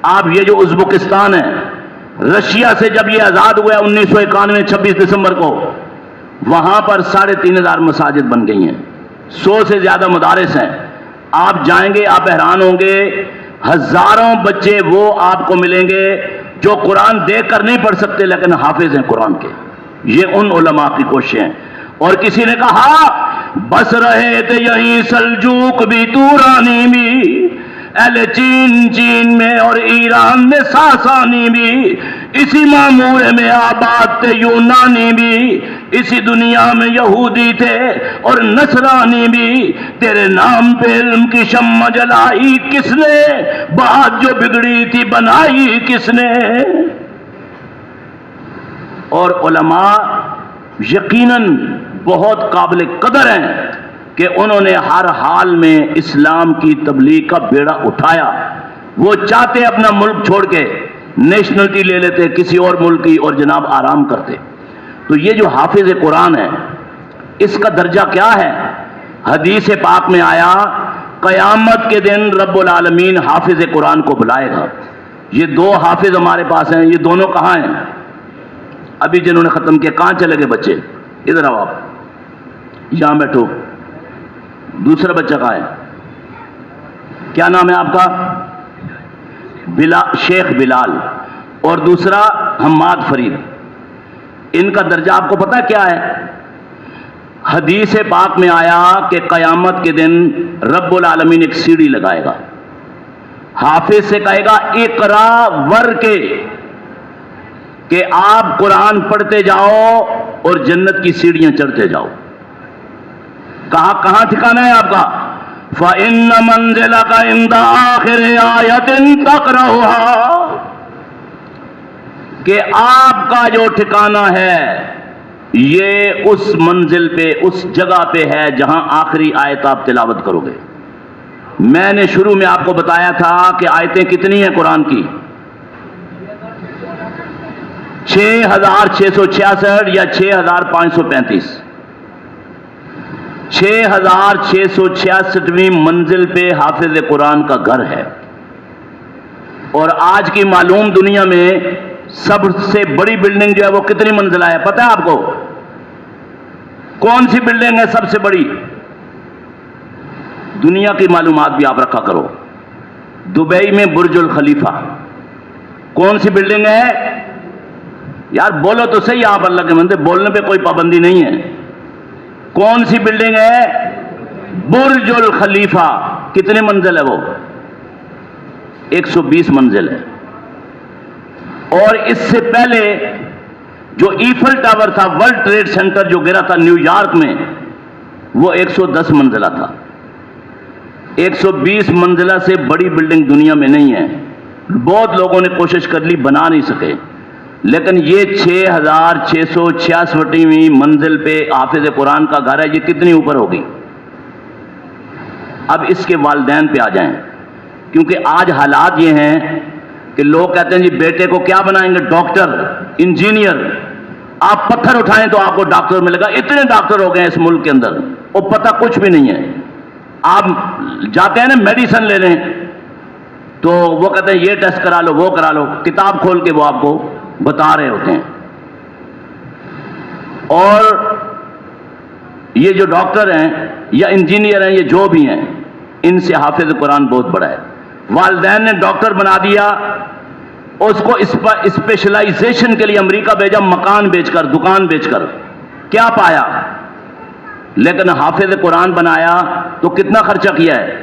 آپ یہ جو ازبکستان ہے, رشیا سے جب یہ آزاد ہوا 1991 26 دسمبر کو, وہاں پر 3500 مساجد بن گئی ہیں, 100 سے زیادہ مدارس ہیں. آپ جائیں گے آپ حیران ہوں گے, ہزاروں بچے وہ آپ کو ملیں گے جو قرآن دیکھ کر نہیں پڑھ سکتے لیکن حافظ ہیں قرآن کے. یہ ان علماء کی کوششیں. اور کسی نے کہا بس رہے تھے یہیں سلجوق بھی تورانی بھی, اہل چین میں اور ایران میں ساسانی بھی, اسی معمورے میں آباد تھے یونانی بھی, اسی دنیا میں یہودی تھے اور نصرانی بھی. تیرے نام پہ علم کی شمع جلائی کس نے, بات جو بگڑی تھی بنائی کس نے. اور علماء یقیناً بہت قابل قدر ہیں کہ انہوں نے ہر حال میں اسلام کی تبلیغ کا بیڑا اٹھایا. وہ چاہتے اپنا ملک چھوڑ کے نیشنلٹی لے لیتے کسی اور ملک کی اور جناب آرام کرتے. تو یہ جو حافظ قرآن ہے اس کا درجہ کیا ہے؟ حدیث پاک میں آیا قیامت کے دن رب العالمین حافظ قرآن کو بلائے گا. یہ 2 حافظ ہمارے پاس ہیں, یہ دونوں کہاں ہیں؟ ابھی جنہوں نے ختم کیا. کہاں چلے گئے بچے؟ ادھر آؤ, آپ یہاں بیٹھو. دوسرا بچہ کہاں ہے؟ کیا نام ہے آپ کا؟ شیخ بلال. اور دوسرا حماد فرید. ان کا درجہ آپ کو پتہ کیا ہے؟ حدیث پاک میں آیا کہ قیامت کے دن رب العالمین ایک سیڑھی لگائے گا, حافظ سے کہے گا اقرا ور کے, کہ آپ قرآن پڑھتے جاؤ اور جنت کی سیڑھیاں چڑھتے جاؤ. کہاں ٹھکانا ہے آپ کا؟ فَإِنَّ مَنزِلَكَ عِنْدَ آخِرِ آیَةٍ تَقْرَؤُهَا, کہ آپ کا جو ٹھکانہ ہے یہ اس منزل پہ, اس جگہ پہ ہے جہاں آخری آیت آپ تلاوت کرو گے. میں نے شروع میں آپ کو بتایا تھا کہ آیتیں کتنی ہیں قرآن کی؟ 6666 یا 6535. 6666ویں منزل پہ حافظ قرآن کا گھر ہے. اور آج کی معلوم دنیا میں سب سے بڑی بلڈنگ جو ہے وہ کتنی منزلہ ہے پتہ ہے آپ کو؟ کون سی بلڈنگ ہے سب سے بڑی؟ دنیا کی معلومات بھی آپ رکھا کرو. دبئی میں برج الخلیفہ. کون سی بلڈنگ ہے یار؟ بولو تو صحیح آپ, اللہ کے بندے, بولنے پہ کوئی پابندی نہیں ہے. کون سی بلڈنگ ہے؟ برج الخلیفہ. کتنے منزل ہے وہ؟ 120 منزل ہے. اور اس سے پہلے جو ایفل ٹاور تھا, ورلڈ ٹریڈ سینٹر جو گرا تھا نیو یارک میں, وہ 110 منزلہ تھا. 120 منزلہ سے بڑی بلڈنگ دنیا میں نہیں ہے. بہت لوگوں نے کوشش کر لی, بنا نہیں سکے. لیکن یہ 6666ویں منزل پہ حافظ قرآن کا گھر ہے. یہ کتنی اوپر ہوگی؟ اب اس کے والدین پہ آ جائیں, کیونکہ آج حالات یہ ہیں کہ لوگ کہتے ہیں جی بیٹے کو کیا بنائیں گے؟ Doctor, engineer. آپ پتھر اٹھائیں تو آپ کو ڈاکٹر ملے گا. اتنے ڈاکٹر ہو گئے ہیں اس ملک کے اندر, اور پتہ کچھ بھی نہیں ہے. آپ جاتے ہیں نا میڈیسن لے لیں تو وہ کہتے ہیں یہ ٹیسٹ کرا لو, وہ کرا لو, کتاب کھول کے وہ آپ کو بتا رہے ہوتے ہیں. اور یہ جو ڈاکٹر ہیں یا انجینئر ہیں, یہ جو بھی ہیں, ان سے حافظ قرآن بہت بڑا ہے. والدین نے ڈاکٹر بنا دیا, اس کو اسپیشلائزیشن کے لیے امریکہ بھیجا, مکان بیچ کر, دکان بیچ کر. کیا پایا؟ لیکن حافظ قرآن بنایا تو کتنا خرچہ کیا ہے؟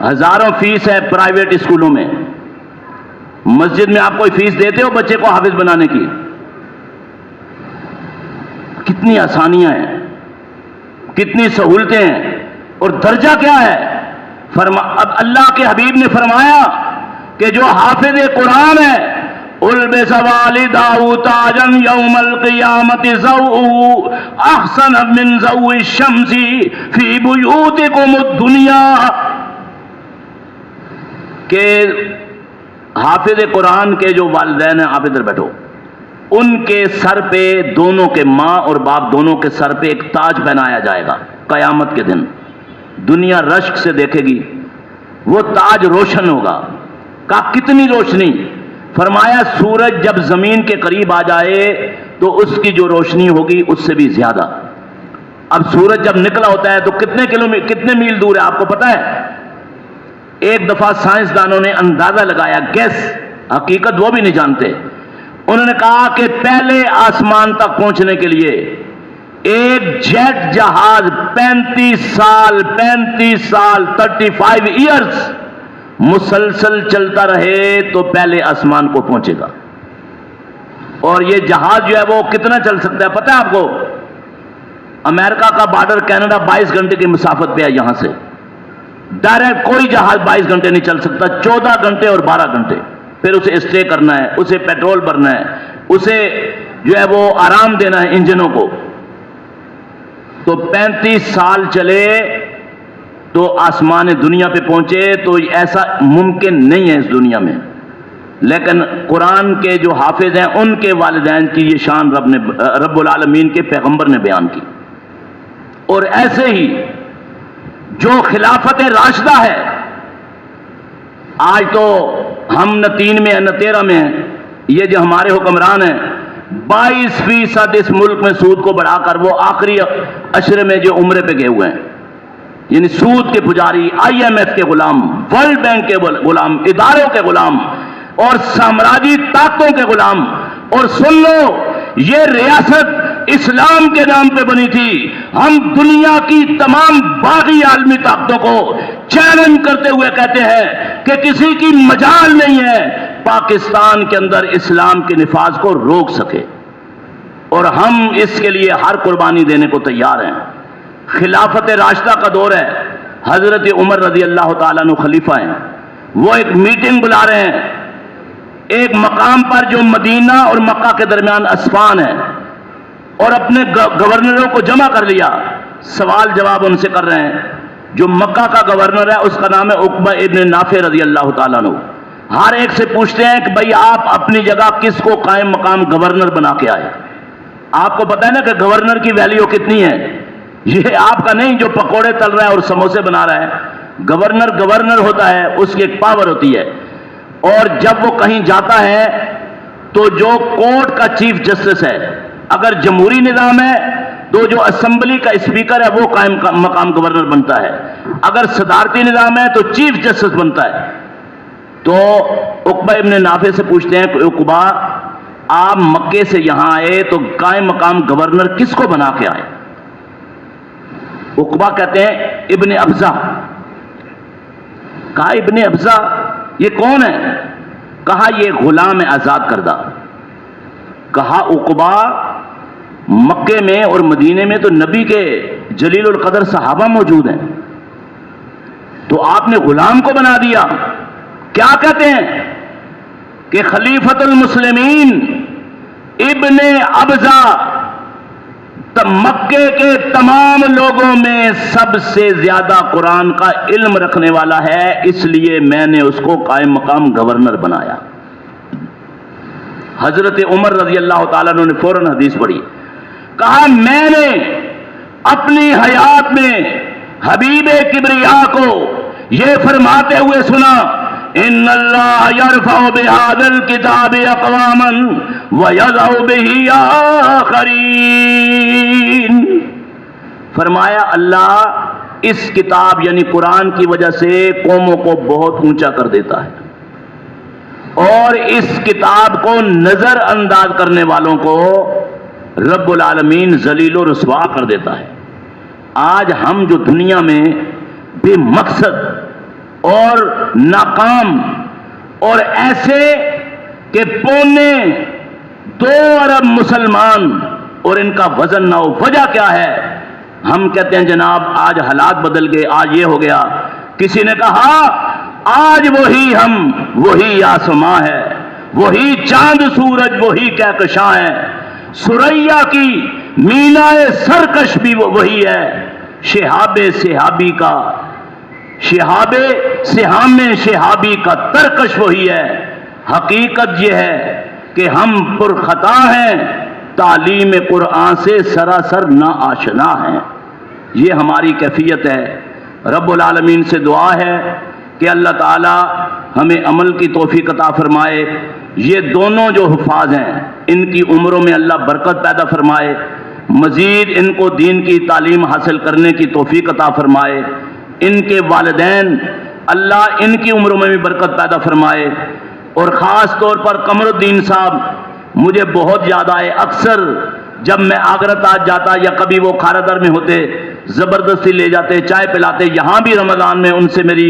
ہزاروں فیس ہے پرائیویٹ اسکولوں میں. مسجد میں آپ کوئی فیس دیتے ہو بچے کو حافظ بنانے کی؟ کتنی آسانیاں ہیں، کتنی سہولتیں ہیں، اور درجہ کیا ہے۔ اب اللہ کے حبیب نے فرمایا کہ جو حافظ قرآن ہے البس والدہ تاجا یوم القیامت ضوء احسن من ضوء الشمس فی بیوتکم الدنیا، کہ حافظ قرآن کے جو والدین ہیں، آپ ادھر بیٹھو، ان کے سر پہ، دونوں کے ماں اور باپ دونوں کے سر پہ ایک تاج پہنایا جائے گا قیامت کے دن، دنیا رشک سے دیکھے گی، وہ تاج روشن ہوگا۔ کہا کتنی روشنی؟ فرمایا سورج جب زمین کے قریب آ جائے تو اس کی جو روشنی ہوگی اس سے بھی زیادہ۔ اب سورج جب نکلا ہوتا ہے تو کتنے میل دور ہے آپ کو پتا ہے؟ ایک دفعہ سائنسدانوں نے اندازہ لگایا، گیس، حقیقت وہ بھی نہیں جانتے، انہوں نے کہا کہ پہلے آسمان تک پہنچنے کے لیے ایک جیٹ جہاز 35 سال 35 ایئرز مسلسل چلتا رہے تو پہلے آسمان کو پہنچے گا۔ اور یہ جہاز جو ہے وہ کتنا چل سکتا ہے پتہ ہے آپ کو؟ امریکہ کا بارڈر کینیڈا 22 گھنٹے کی مسافت پہ ہے یہاں سے، ڈائریکٹ کوئی جہاز 22 گھنٹے نہیں چل سکتا، 14 گھنٹے اور 12 گھنٹے، پھر اسے اسٹے کرنا ہے، اسے پیٹرول بھرنا ہے، اسے جو ہے وہ آرام دینا ہے انجنوں کو۔ تو 35 سال چلے تو آسمان دنیا پہ پہنچے، تو ایسا ممکن نہیں ہے اس دنیا میں، لیکن قرآن کے جو حافظ ہیں ان کے والدین کی یہ شان رب العالمین کے پیغمبر نے بیان کی۔ اور ایسے ہی جو خلافت راشدہ ہے، آج تو ہم نہ 3 میں ہیں نہ 13 میں ہیں، یہ جو ہمارے حکمران ہیں 22% اس ملک میں سود کو بڑھا کر وہ آخری عشرے میں جو عمرے پہ گئے ہوئے ہیں، یعنی سود کے پجاری، IMF کے غلام، ورلڈ بینک کے غلام، اداروں کے غلام اور سامراجی طاقتوں کے غلام۔ اور سن لو، یہ ریاست اسلام کے نام پہ بنی تھی۔ ہم دنیا کی تمام باغی عالمی طاقتوں کو چیلنج کرتے ہوئے کہتے ہیں کہ کسی کی مجال نہیں ہے پاکستان کے اندر اسلام کے نفاذ کو روک سکے، اور ہم اس کے لیے ہر قربانی دینے کو تیار ہیں۔ خلافت راشدہ کا دور ہے، حضرت عمر رضی اللہ تعالیٰ عنہ خلیفہ ہیں، وہ ایک میٹنگ بلا رہے ہیں ایک مقام پر جو مدینہ اور مکہ کے درمیان اسفان ہے، اور اپنے گورنروں کو جمع کر لیا، سوال جواب ان سے کر رہے ہیں۔ جو مکہ کا گورنر ہے اس کا نام ہے عقبہ ابن نافع رضی اللہ تعالیٰ عنہ۔ ہر ایک سے پوچھتے ہیں کہ بھئی آپ اپنی جگہ کس کو قائم مقام گورنر بنا کے آئے؟ آپ کو پتہ ہے نا کہ گورنر کی ویلیو کتنی ہے؟ یہ آپ کا نہیں جو پکوڑے تل رہا ہے اور سموسے بنا رہا ہے۔ گورنر ہوتا ہے، اس کی ایک پاور ہوتی ہے، اور جب وہ کہیں جاتا ہے تو جو کورٹ کا چیف جسٹس ہے، اگر جمہوری نظام ہے تو جو اسمبلی کا اسپیکر ہے وہ قائم مقام گورنر بنتا ہے، اگر صدارتی نظام ہے تو چیف جسٹس بنتا ہے۔ تو عقبہ ابن نافع سے پوچھتے ہیں کہ عقبہ آپ مکے سے یہاں آئے تو قائم مقام گورنر کس کو بنا کے آئے؟ عقبہ کہتے ہیں ابن ابزہ۔ کہا ابن ابزہ یہ کون ہے؟ کہا یہ غلام آزاد کردہ۔ کہا عقبہ مکے میں اور مدینے میں تو نبی کے جلیل القدر صحابہ موجود ہیں، تو آپ نے غلام کو بنا دیا۔ کیا کہتے ہیں کہ خلیفۃ المسلمین ابن ابزہ مکے کے تمام لوگوں میں سب سے زیادہ قرآن کا علم رکھنے والا ہے، اس لیے میں نے اس کو قائم مقام گورنر بنایا۔ حضرت عمر رضی اللہ تعالیٰ عنہ نے فوراً حدیث پڑھی، کہا میں نے اپنی حیات میں حبیب کبریا کو یہ فرماتے ہوئے سنا، ان اللہ یرفع بہذا الکتاب اقواما ویضع بہ آخرین۔ فرمایا اللہ اس کتاب یعنی قرآن کی وجہ سے قوموں کو بہت اونچا کر دیتا ہے، اور اس کتاب کو نظر انداز کرنے والوں کو رب العالمین ذلیل و رسوا کر دیتا ہے۔ آج ہم جو دنیا میں بے مقصد اور ناکام اور ایسے کہ 2.25 ارب مسلمان اور ان کا وزن نہ ہو. وجہ کیا ہے؟ ہم کہتے ہیں جناب آج حالات بدل گئے، آج یہ ہو گیا. کسی نے کہا آج وہی ہم، وہی آسماں ہے، وہی چاند سورج، وہی کہکشاں ہے. سریا کی مینائے سرکش بھی وہی ہے. شہاب صحابی کا شہاب سہام شہابی کا ترکش وہی ہے. حقیقت یہ ہے کہ ہم پرخطا ہیں، تعلیم قرآن سے سراسر نا آشنا ہیں. یہ ہماری کیفیت ہے. رب العالمین سے دعا ہے کہ اللہ تعالی ہمیں عمل کی توفیق عطا فرمائے. یہ دونوں جو حفاظ ہیں ان کی عمروں میں اللہ برکت پیدا فرمائے، مزید ان کو دین کی تعلیم حاصل کرنے کی توفیق عطا فرمائے. ان کے والدین اللہ ان کی عمروں میں بھی برکت پیدا فرمائے. اور خاص طور پر قمر الدین صاحب مجھے بہت یاد آئے. اکثر جب میں آگرہ تاج جاتا یا کبھی وہ کھارادر میں ہوتے، زبردستی لے جاتے، چائے پلاتے. یہاں بھی رمضان میں ان سے میری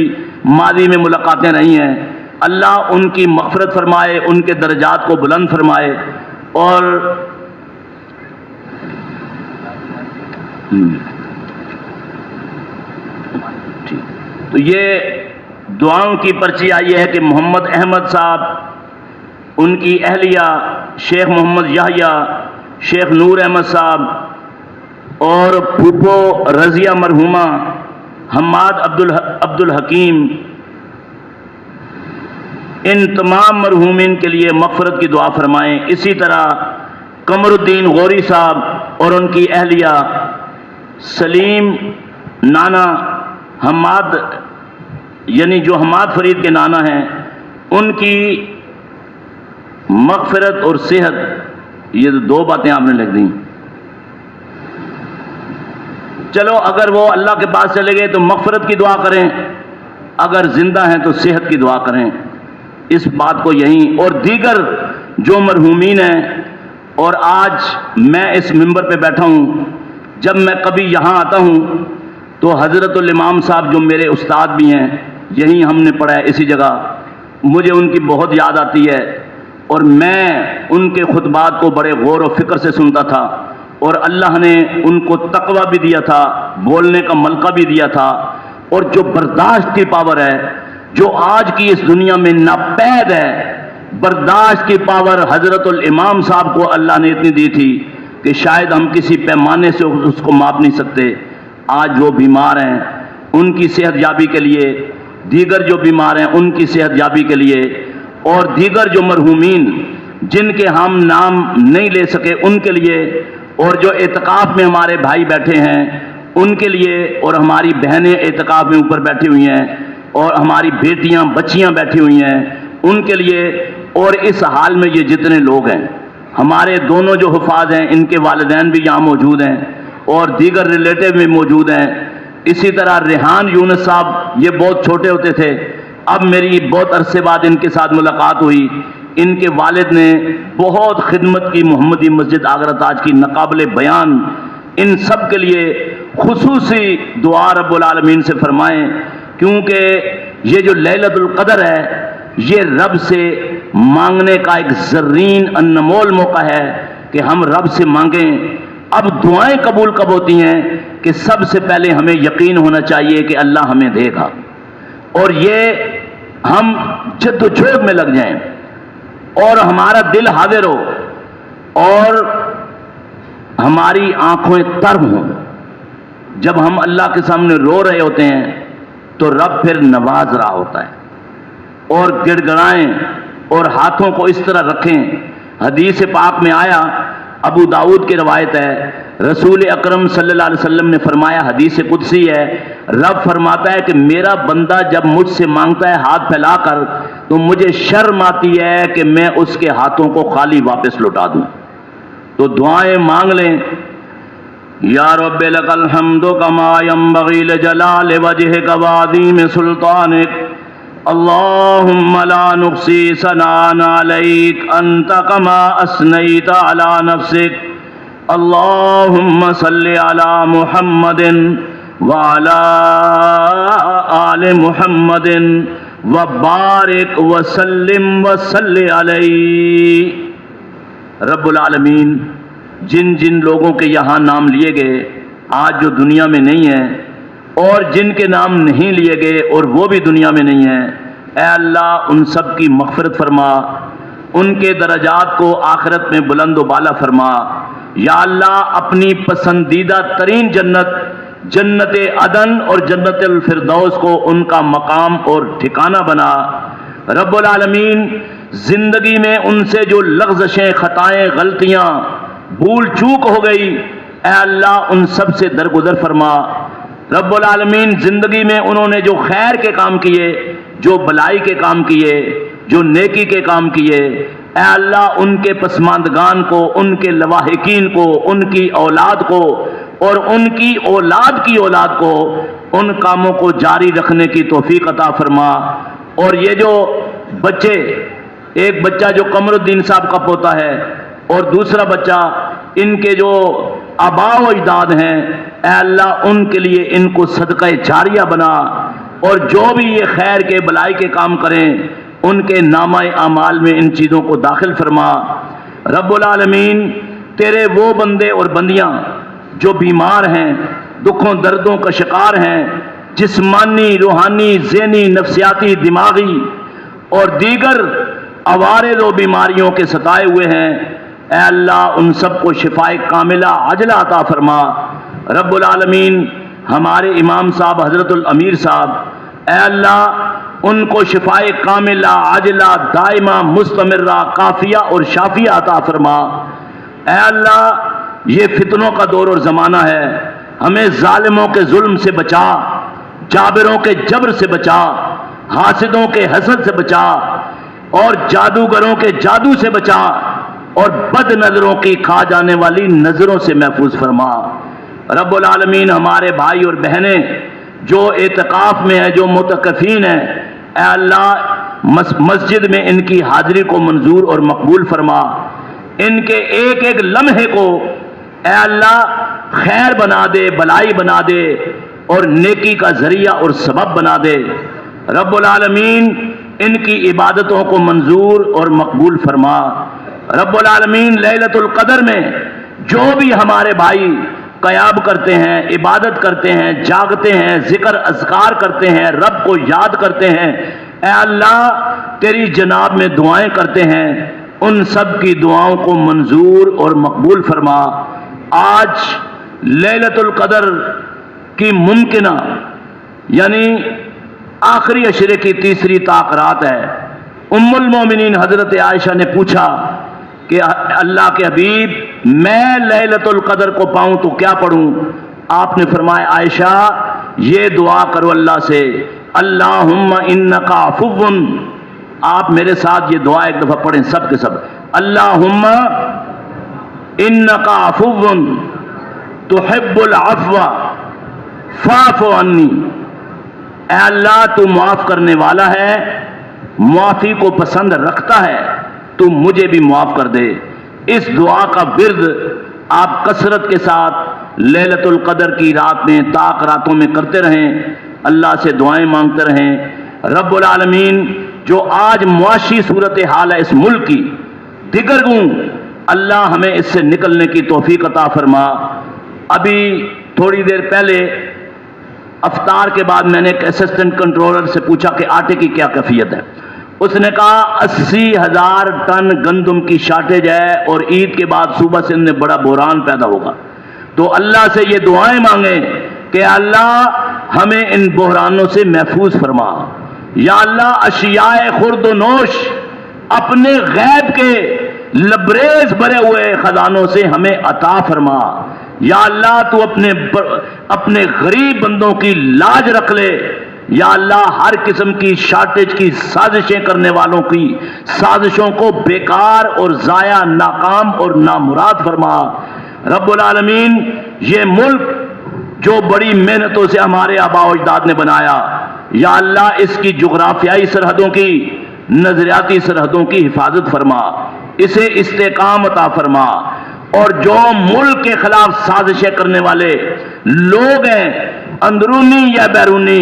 ماضی میں ملاقاتیں رہی ہیں. اللہ ان کی مغفرت فرمائے، ان کے درجات کو بلند فرمائے. اور تو یہ دعاؤں کی پرچی آئی ہے کہ محمد احمد صاحب، ان کی اہلیہ شیخ محمد یحییٰ، شیخ نور احمد صاحب اور پھوپھو رضیہ مرحومہ حماد عبد الحکیم، ان تمام مرحومین کے لیے مغفرت کی دعا فرمائیں. اسی طرح قمر الدین غوری صاحب اور ان کی اہلیہ سلیم نانا حماد، یعنی جو حماد فرید کے نانا ہیں، ان کی مغفرت اور صحت. یہ 2 باتیں آپ نے لکھ دیں. چلو اگر وہ اللہ کے پاس چلے گئے تو مغفرت کی دعا کریں، اگر زندہ ہیں تو صحت کی دعا کریں. اس بات کو یہیں اور دیگر جو مرحومین ہیں. اور آج میں اس منبر پہ بیٹھا ہوں، جب میں کبھی یہاں آتا ہوں تو حضرت الامام صاحب جو میرے استاد بھی ہیں، یہیں ہم نے پڑھا ہے اسی جگہ، مجھے ان کی بہت یاد آتی ہے. اور میں ان کے خطبات کو بڑے غور و فکر سے سنتا تھا. اور اللہ نے ان کو تقوی بھی دیا تھا، بولنے کا ملکہ بھی دیا تھا. اور جو برداشت کی پاور ہے جو آج کی اس دنیا میں ناپید ہے، برداشت کی پاور حضرت الامام صاحب کو اللہ نے اتنی دی تھی کہ شاید ہم کسی پیمانے سے اس کو ماپ نہیں سکتے. آج وہ بیمار ہیں، ان کی صحت یابی کے لیے، دیگر جو بیمار ہیں ان کی صحت یابی کے لیے، اور دیگر جو مرحومین جن کے ہم نام نہیں لے سکے ان کے لیے، اور جو اعتکاف میں ہمارے بھائی بیٹھے ہیں ان کے لیے، اور ہماری بہنیں اعتکاف میں اوپر بیٹھی ہوئی ہیں، اور ہماری بیٹیاں بچیاں بیٹھی ہوئی ہیں ان کے لیے. اور اس حال میں یہ جتنے لوگ ہیں، ہمارے دونوں جو حفاظ ہیں ان کے والدین بھی یہاں موجود ہیں اور دیگر ریلیٹیو بھی موجود ہیں. اسی طرح ریحان یونس صاحب، یہ بہت چھوٹے ہوتے تھے، اب میری بہت عرصے بعد ان کے ساتھ ملاقات ہوئی. ان کے والد نے بہت خدمت کی محمدی مسجد آگرہ تاج کی، ناقابل بیان. ان سب کے لیے خصوصی دعا رب العالمین سے فرمائیں، کیونکہ یہ جو لیلۃ القدر ہے یہ رب سے مانگنے کا ایک زرین انمول موقع ہے کہ ہم رب سے مانگیں. اب دعائیں قبول کب ہوتی ہیں کہ سب سے پہلے ہمیں یقین ہونا چاہیے کہ اللہ ہمیں دے گا، اور یہ ہم جد و جہد میں لگ جائیں اور ہمارا دل حاضر ہو اور ہماری آنکھیں تر ہوں. جب ہم اللہ کے سامنے رو رہے ہوتے ہیں تو رب پھر نواز رہا ہوتا ہے. اور گڑ گڑائیں اور ہاتھوں کو اس طرح رکھیں. حدیث پاک میں آیا، ابو داؤد کی روایت ہے، رسول اکرم صلی اللہ علیہ وسلم نے فرمایا، حدیث قدسی ہے، رب فرماتا ہے کہ میرا بندہ جب مجھ سے مانگتا ہے ہاتھ پھیلا کر تو مجھے شرم آتی ہے کہ میں اس کے ہاتھوں کو خالی واپس لوٹا دوں. تو دعائیں مانگ لیں. یا رب لک الحمد کما ینبغی لجلال وجہک وعظیم سلطانک، اللہم لا نحصی ثناء علیک انت کما اثنیت علی نفسک، اللہم صلی علی محمد وعلی آل محمد وبارک وسلم وصلی علیہ۔ رب العالمین جن جن لوگوں کے یہاں نام لیے گئے آج جو دنیا میں نہیں ہیں، اور جن کے نام نہیں لیے گئے اور وہ بھی دنیا میں نہیں ہیں، اے اللہ ان سب کی مغفرت فرما، ان کے درجات کو آخرت میں بلند و بالا فرما۔ یا اللہ اپنی پسندیدہ ترین جنت، جنت عدن اور جنت الفردوس کو ان کا مقام اور ٹھکانہ بنا۔ رب العالمین زندگی میں ان سے جو لغزشیں، خطائیں، غلطیاں، بھول چوک ہو گئی، اے اللہ ان سب سے درگزر فرما۔ رب العالمین زندگی میں انہوں نے جو خیر کے کام کیے، جو بلائی کے کام کیے، جو نیکی کے کام کیے، اے اللہ ان کے پسماندگان کو، ان کے لواحقین کو، ان کی اولاد کو اور ان کی اولاد کی اولاد کو ان کاموں کو جاری رکھنے کی توفیق عطا فرما۔ اور یہ جو بچے، ایک بچہ جو قمر الدین صاحب کا پوتا ہے اور دوسرا بچہ ان کے جو آباء و اجداد ہیں، اے اللہ ان کے لیے ان کو صدقہ جاریہ بنا، اور جو بھی یہ خیر کے بلائی کے کام کریں ان کے نامہ اعمال میں ان چیزوں کو داخل فرما۔ رب العالمین تیرے وہ بندے اور بندیاں جو بیمار ہیں، دکھوں دردوں کا شکار ہیں، جسمانی، روحانی، ذہنی، نفسیاتی، دماغی اور دیگر عوارض و بیماریوں کے ستائے ہوئے ہیں، اے اللہ ان سب کو شفائے کاملہ عاجلہ عطا فرما۔ رب العالمین ہمارے امام صاحب حضرت الامیر صاحب، اے اللہ ان کو شفائے کاملہ عاجلہ دائمہ مستمرہ کافیہ اور شافیہ عطا فرما۔ اے اللہ یہ فتنوں کا دور اور زمانہ ہے، ہمیں ظالموں کے ظلم سے بچا، جابروں کے جبر سے بچا، حاسدوں کے حسد سے بچا، اور جادوگروں کے جادو سے بچا، اور بد نظروں کی کھا جانے والی نظروں سے محفوظ فرما۔ رب العالمین ہمارے بھائی اور بہنیں جو اعتکاف میں ہیں، جو متکفین ہیں، اے اللہ مسجد میں ان کی حاضری کو منظور اور مقبول فرما، ان کے ایک ایک لمحے کو اے اللہ خیر بنا دے، بلائی بنا دے اور نیکی کا ذریعہ اور سبب بنا دے۔ رب العالمین ان کی عبادتوں کو منظور اور مقبول فرما۔ رب العالمین لیلۃ القدر میں جو بھی ہمارے بھائی قیام کرتے ہیں، عبادت کرتے ہیں، جاگتے ہیں، ذکر اذکار کرتے ہیں، رب کو یاد کرتے ہیں، اے اللہ تیری جناب میں دعائیں کرتے ہیں، ان سب کی دعاؤں کو منظور اور مقبول فرما۔ آج لیلۃ القدر کی ممکنہ یعنی آخری عشرے کی تیسری طاق رات ہے۔ ام المومنین حضرت عائشہ نے پوچھا کہ اللہ کے حبیب میں لیلۃ القدر کو پاؤں تو کیا پڑھوں؟ آپ نے فرمایا عائشہ یہ دعا کرو اللہ سے، اللہم انک عفو، آپ میرے ساتھ یہ دعا ایک دفعہ پڑھیں سب کے سب، اللہم انک عفو تحب العفو فاعف عنی، اے اللہ تو معاف کرنے والا ہے، معافی کو پسند رکھتا ہے، تو مجھے بھی معاف کر دے۔ اس دعا کا ورد آپ کثرت کے ساتھ لیلۃ القدر کی رات میں، طاق راتوں میں کرتے رہیں، اللہ سے دعائیں مانگتے رہیں۔ رب العالمین جو آج معاشی صورتحال ہے اس ملک کی، دیگر گوں اللہ ہمیں اس سے نکلنے کی توفیق عطا فرما۔ ابھی تھوڑی دیر پہلے افطار کے بعد میں نے ایک اسسٹنٹ کنٹرولر سے پوچھا کہ آٹے کی کیا کیفیت ہے؟ اس نے کہا 80,000 ٹن گندم کی شارٹیج ہے اور عید کے بعد صوبہ سندھ میں بڑا بحران پیدا ہوگا۔ تو اللہ سے یہ دعائیں مانگیں کہ اللہ ہمیں ان بحرانوں سے محفوظ فرما۔ یا اللہ اشیاء خرد و نوش اپنے غیب کے لبریز بھرے ہوئے خزانوں سے ہمیں عطا فرما۔ یا اللہ تو اپنے غریب بندوں کی لاج رکھ لے۔ یا اللہ ہر قسم کی شارٹیج کی سازشیں کرنے والوں کی سازشوں کو بیکار اور ضائع، ناکام اور نامراد فرما۔ رب العالمین یہ ملک جو بڑی محنتوں سے ہمارے آباء و اجداد نے بنایا، یا اللہ اس کی جغرافیائی سرحدوں کی، نظریاتی سرحدوں کی حفاظت فرما، اسے استحکام عطا فرما، اور جو ملک کے خلاف سازشیں کرنے والے لوگ ہیں اندرونی یا بیرونی،